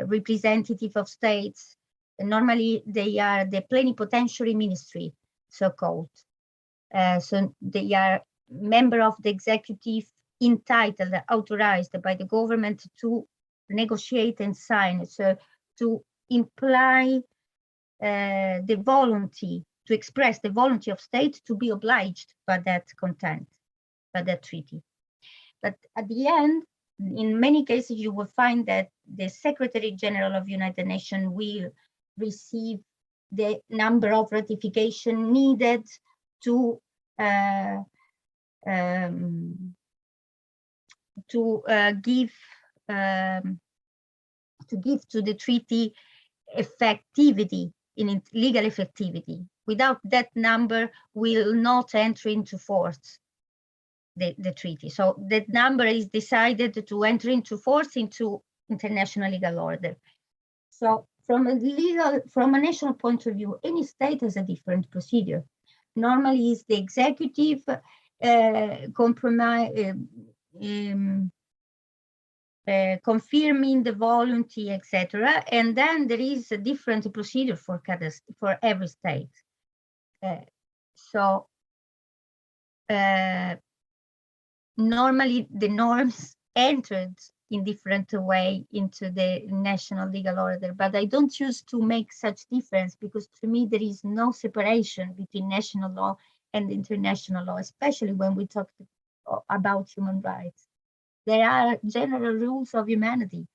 representative of states. Normally they are the plenipotentiary ministry, so-called. So they are member of the executive entitled, authorized by the government to negotiate and sign, so to imply the volunty, to express the volunty of state to be obliged by that content, by that treaty. But at the end, in many cases, you will find that the Secretary General of United Nations will receive the number of ratification needed to give to the treaty effectivity, in legal effectivity. Without that number, will not enter into force the treaty. So that number is decided to enter into force into international legal order. So from a national point of view, any state has a different procedure. Normally, it's the executive confirming the volunty, etc. And then there is a different procedure for every state. Normally the norms entered in different way into the national legal order, but I don't choose to make such difference because to me there is no separation between national law and international law, especially when we talk about human rights. There are general rules of humanity.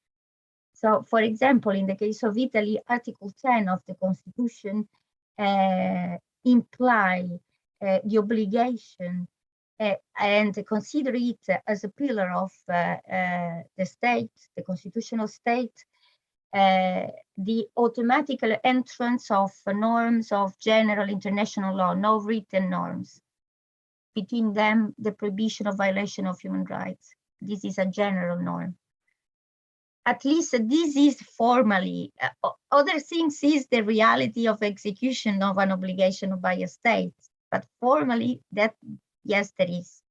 So, for example, in the case of Italy, Article 10 of the Constitution imply the obligation and consider it as a pillar of the state, the constitutional state, the automatic entrance of norms of general international law, no written norms. Between them, the prohibition of violation of human rights. This is a general norm. At least this is formally. Other things is the reality of execution of an obligation by a state, but formally that, yes, there is.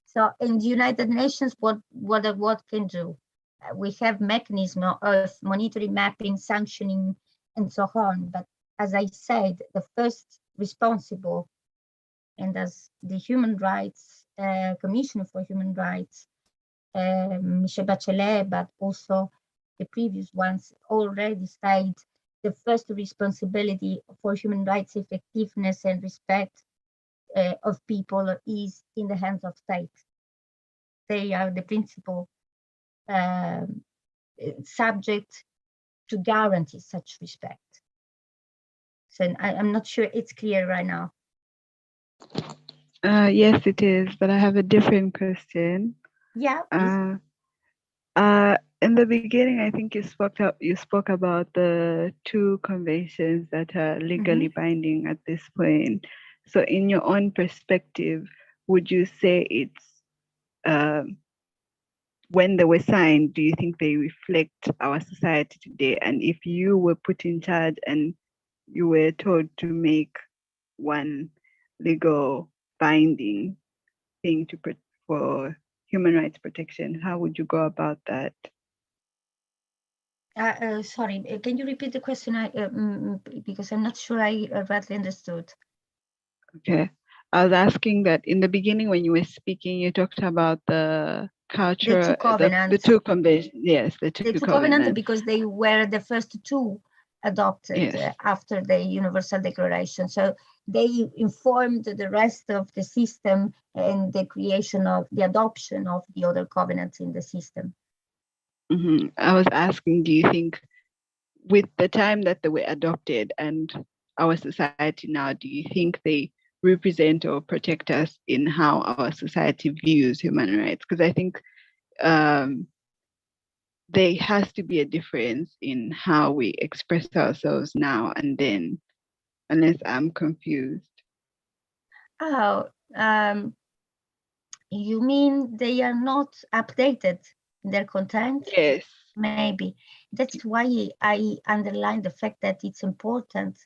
So in the United Nations, what can do? We have mechanism of monitoring, mapping, sanctioning, and so on. But as I said, the first responsible, and as the Human Rights Commissioner for Human Rights, Michelle Bachelet, but also the previous ones already said, the first responsibility for human rights effectiveness and respect of people is in the hands of states. They are the principal subject to guarantee such respect. So I'm not sure it's clear right now. Yes, it is, but I have a different question. Yeah. In the beginning, I think you spoke about the two conventions that are legally binding at this point. So, in your own perspective, would you say it's when they were signed? Do you think they reflect our society today? And if you were put in charge and you were told to make one legal binding thing for human rights protection, how would you go about that? Sorry, can you repeat the question? Because I'm not sure I rightly understood. Okay, I was asking that in the beginning when you were speaking, you talked about the culture, the two covenants. the two conventions. Yes, the two covenants. Because they were the first two adopted after the Universal Declaration. So they informed the rest of the system and the creation of the adoption of the other covenants in the system. I was asking, do you think with the time that they were adopted and our society now, do you think they represent or protect us in how our society views human rights? Because I think there has to be a difference in how we express ourselves now and then, unless I'm confused. Oh, you mean they are not updated in their content? Yes. Maybe. That's why I underline the fact that it's important.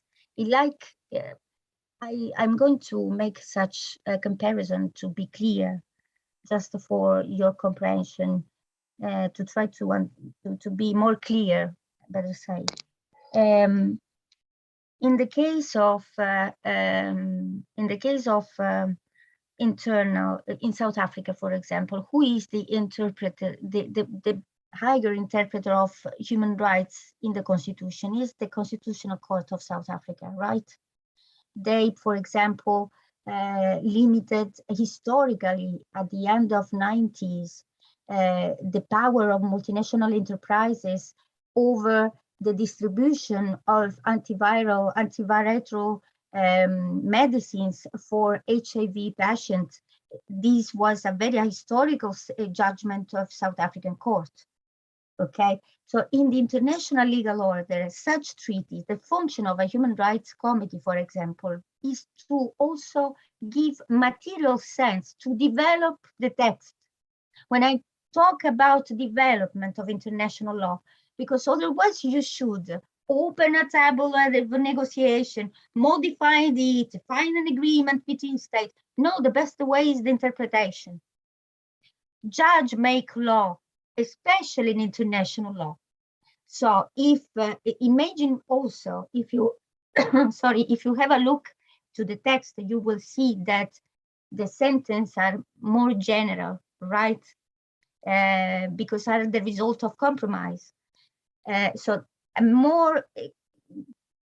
I'm going to make such a comparison to be clear, just for your comprehension, to try to be more clear, better say. In the case of internal in South Africa, for example, who is the interpreter, the higher interpreter of human rights in the Constitution is the Constitutional Court of South Africa, right? They, for example, limited historically at the end of 90s the power of multinational enterprises over the distribution of antiviral medicines for HIV patients. This was a very historical judgment of South African court. Okay, so in the international legal order, such treaties, the function of a human rights committee, for example, is to also give material sense, to develop the text. When I talk about development of international law, because otherwise you should open a table of negotiation, modify it, find an agreement between states. No, the best way is the interpretation. Judge make law, especially in international law. So if imagine also, if you sorry, if you have a look to the text, you will see that the sentences are more general, right? Because are the result of compromise. So a more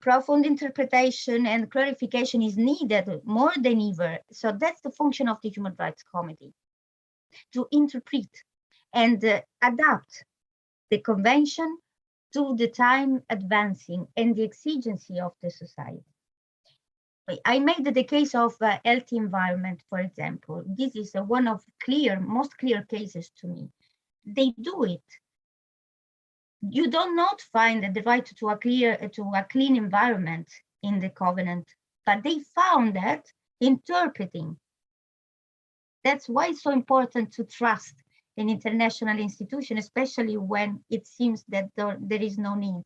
profound interpretation and clarification is needed more than ever. So that's the function of the Human Rights Committee, to interpret and adapt the convention to the time advancing and the exigency of the society. I made the case of healthy environment, for example. This is one of most clear cases to me. They do it. You do not find the right to a clean environment in the covenant, but they found that interpreting. That's why it's so important to trust an international institution, especially when it seems that there is no need.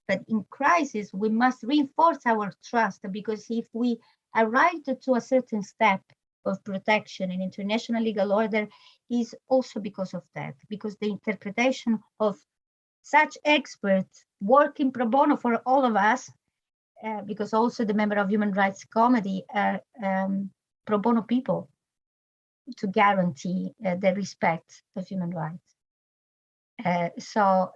But in crisis, we must reinforce our trust, because if we arrive to a certain step of protection in international legal order, is also because of that, because the interpretation of such experts working pro bono for all of us, because also the member of Human Rights Committee are pro bono people to guarantee the respect of human rights. So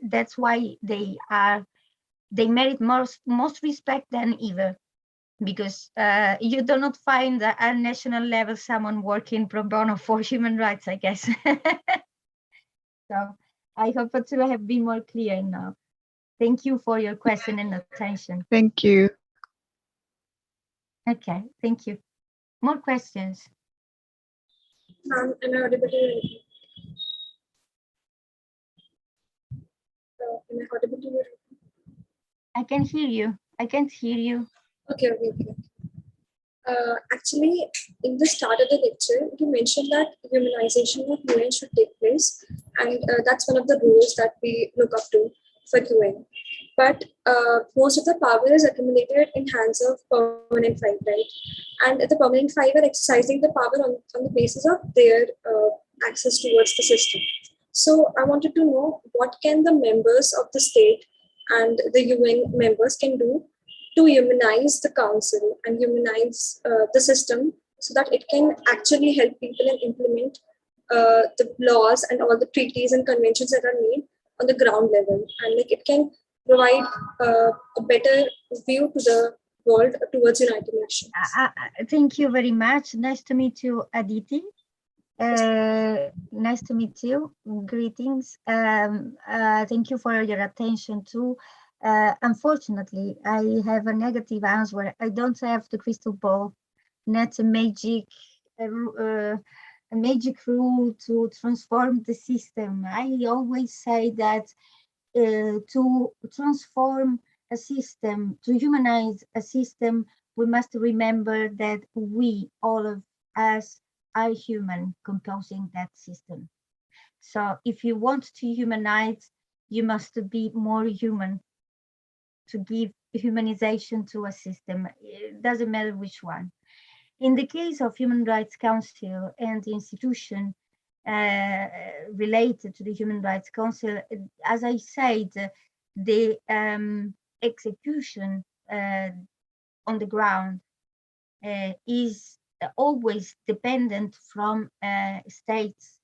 that's why they merit most respect than ever, because you do not find at national level someone working pro bono for human rights, I guess. So I hope to have been more clear now. Thank you for your question and attention. Thank you. Okay, thank you. More questions? Am I audible to you? Am I audible to you? I can hear you. I can't hear you. Okay. Actually, in the start of the lecture, you mentioned that humanization of UN should take place, and that's one of the rules that we look up to for UN. But most of the power is accumulated in hands of permanent five, right? And the permanent five are exercising the power on the basis of their access towards the system. So I wanted to know, what can the members of the state and the UN members can do to humanize the council and humanize the system, so that it can actually help people and implement the laws and all the treaties and conventions that are made on the ground level, and like it can provide a better view to the world towards United Nations. Thank you very much. Nice to meet you, Aditi. Nice to meet you. Greetings. Thank you for your attention too. Unfortunately, I have a negative answer. I don't have the crystal ball, not a magic rule to transform the system. I always say that to transform a system, to humanize a system, we must remember that we, all of us, are human composing that system. So if you want to humanize, you must be more human to give humanization to a system. It doesn't matter which one. In the case of Human Rights Council and the institution related to the Human Rights Council, as I said, the execution on the ground is always dependent from states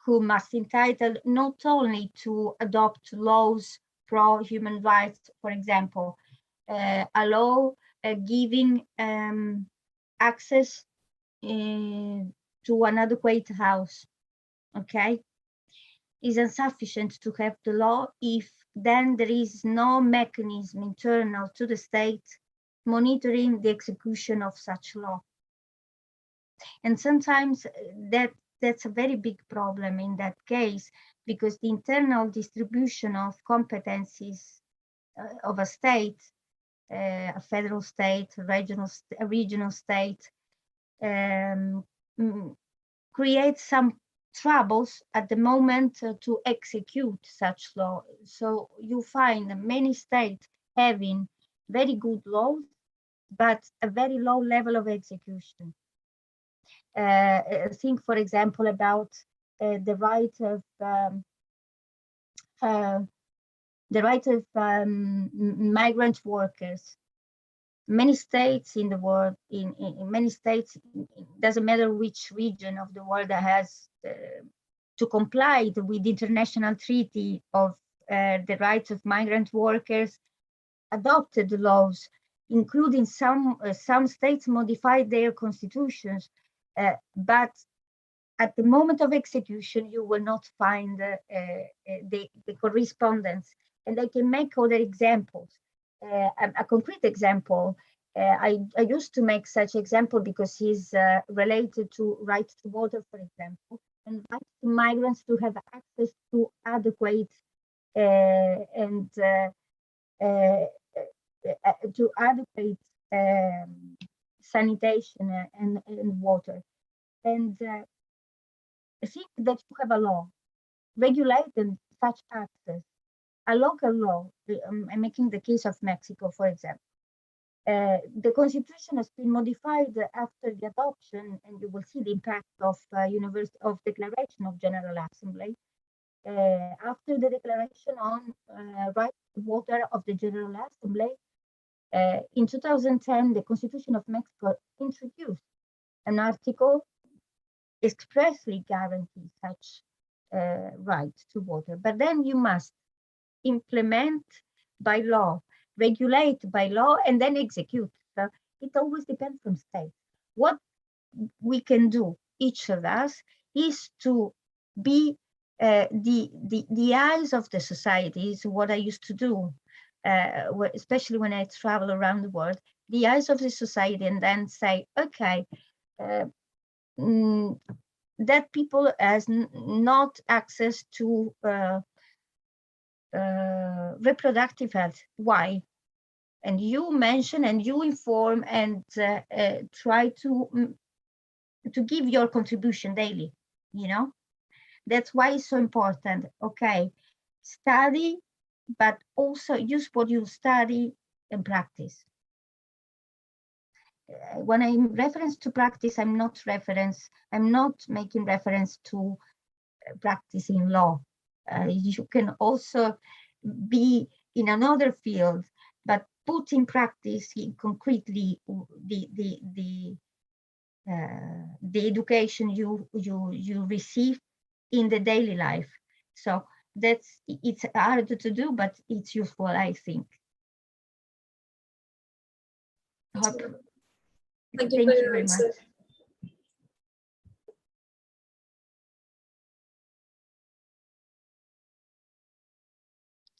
who must entitle not only to adopt laws pro-human rights, for example, a law giving access to an adequate house, okay, is insufficient to have the law if then there is no mechanism internal to the state monitoring the execution of such law. And sometimes that's a very big problem in that case, because the internal distribution of competencies of a state, a federal state, a regional state, creates some troubles at the moment to execute such law. So you find many states having very good laws, but a very low level of execution. Think, for example, about the right of migrant workers. Many states in the world, in many states, it doesn't matter which region of the world that has to comply with the international treaty of the rights of migrant workers, adopted laws, including some states modified their constitutions, but at the moment of execution, you will not find the correspondence. And I can make other examples. A concrete example, I used to make such example because he's related to right to water, for example, and right to migrants to have access to adequate sanitation and water. And I think that you have a law regulating such access, a local law. I'm making the case of Mexico, for example. The constitution has been modified after the adoption, and you will see the impact of Declaration of General Assembly. After the declaration on right to water of the General Assembly, in 2010, the Constitution of Mexico introduced an article expressly guarantees such right to water. But then you must implement by law, regulate by law, and then execute. So it always depends on states. What we can do, each of us, is to be the eyes of the society. Is what I used to do, especially when I travel around the world, the eyes of the society, and then say, okay, that people has not access to reproductive health. Why? And you mention and you inform and try to give your contribution daily. You know, that's why it's so important. Okay, study, but also use what you study and practice. When I reference to practice, I'm not making reference to practicing law. You can also be in another field, but put in practice concretely the education you receive in the daily life. So it's hard to do, but it's useful, I think. Thank you for your answer.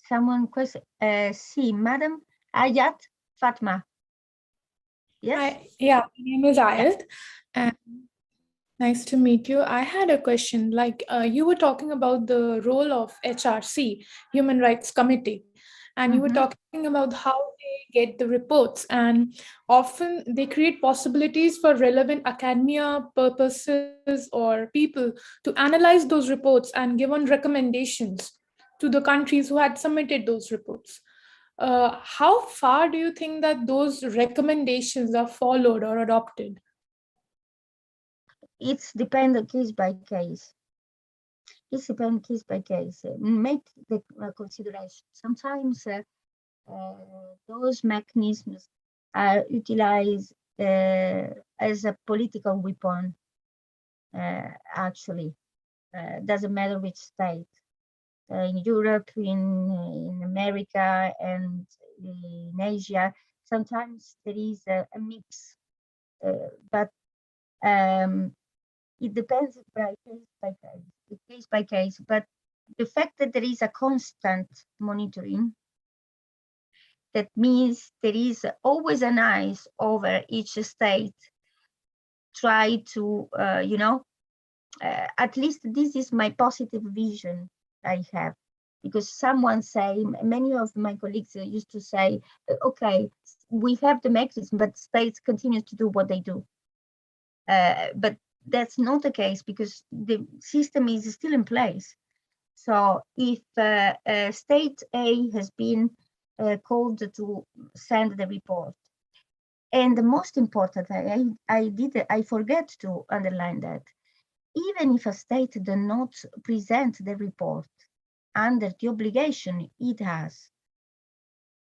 Someone question? See, Madam Ayat Fatma. Yes. Yeah, my name is Ayat, and nice to meet you. I had a question. Like you were talking about the role of HRC, Human Rights Committee, and you were talking about how they get the reports, and often they create possibilities for relevant academia purposes or people to analyze those reports and give on recommendations to the countries who had submitted those reports. How far do you think that those recommendations are followed or adopted? It's dependent case by case. It's dependent case by case. Make the consideration. Sometimes those mechanisms are utilized as a political weapon, actually. Doesn't matter which state. In Europe, in America, and in Asia, sometimes there is a mix, but it depends case by case. But the fact that there is a constant monitoring, that means there is always an eyes over each state, try to, at least this is my positive vision I have. Because someone say, many of my colleagues used to say, okay, we have the mechanism, but states continue to do what they do. But that's not the case, because the system is still in place. So if state A has been called to send the report, and the most important, I forget to underline that, even if a state does not present the report under the obligation it has,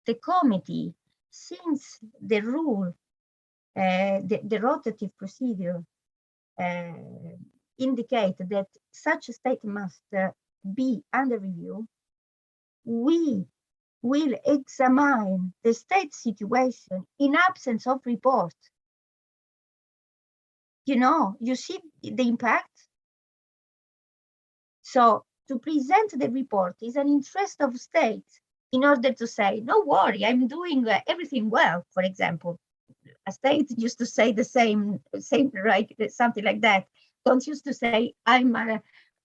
the committee, since the rule, the rotative procedure indicate that such a state must be under review, we will examine the state situation in absence of report. You see the impact? So to present the report is an interest of state, in order to say, no worry, I'm doing everything well. For example, a state used to say the same, right? Something like that. Don't used to say, I'm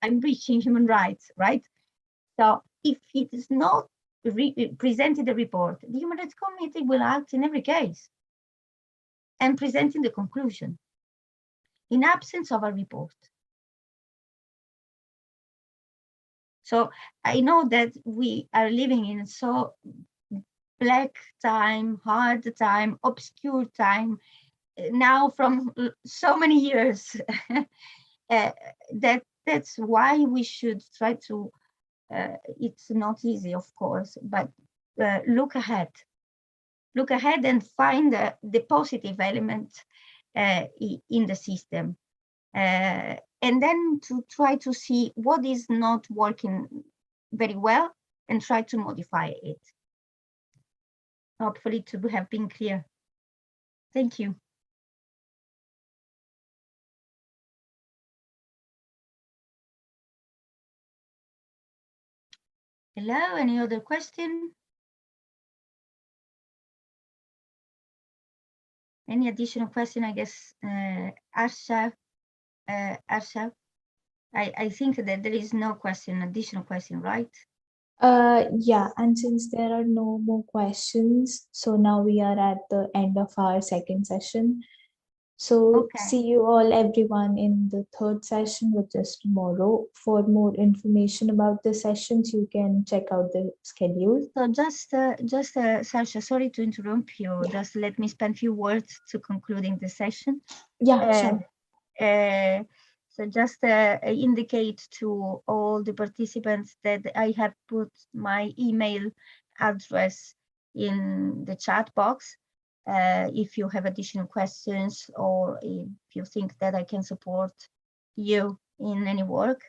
reaching human rights, right? So if it is not presented the report, the Human Rights Committee will act in every case and presenting the conclusion in absence of a report. So I know that we are living in so black time, hard time, obscure time, now from so many years, that's why we should try to, it's not easy, of course, but look ahead and find the positive element in the system. And then to try to see what is not working very well and try to modify it. Hopefully to have been clear. Thank you. Hello, any other question? Any additional question? I guess, Arsha, I think that there is no additional question, right? Yeah, and since there are no more questions, so now we are at the end of our second session. So Okay. see you all, everyone, in the third session, which is tomorrow. For more information about the sessions, you can check out the schedule. So just Sasha, sorry to interrupt you. Yeah. Just let me spend a few words to concluding the session. Yeah, sure. So just indicate to all the participants that I have put my email address in the chat box. If you have additional questions, or if you think that I can support you in any work,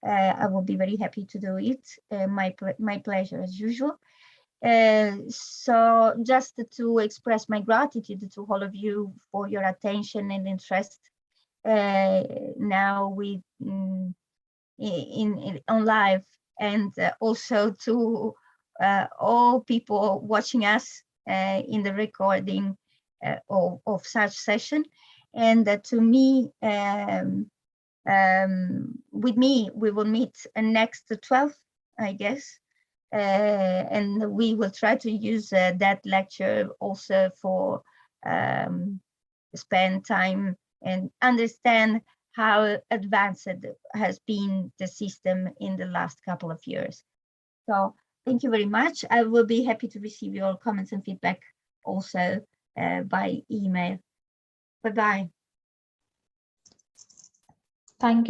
I will be very happy to do it. My pleasure as usual. So just to express my gratitude to all of you for your attention and interest. Now we on live, and also to all people watching us in the recording of such session. And to me, with me, we will meet next 12th, I guess. And we will try to use that lecture also for spend time and understand how advanced has been the system in the last couple of years. So thank you very much. I will be happy to receive your comments and feedback also by email. Bye-bye. Thank you.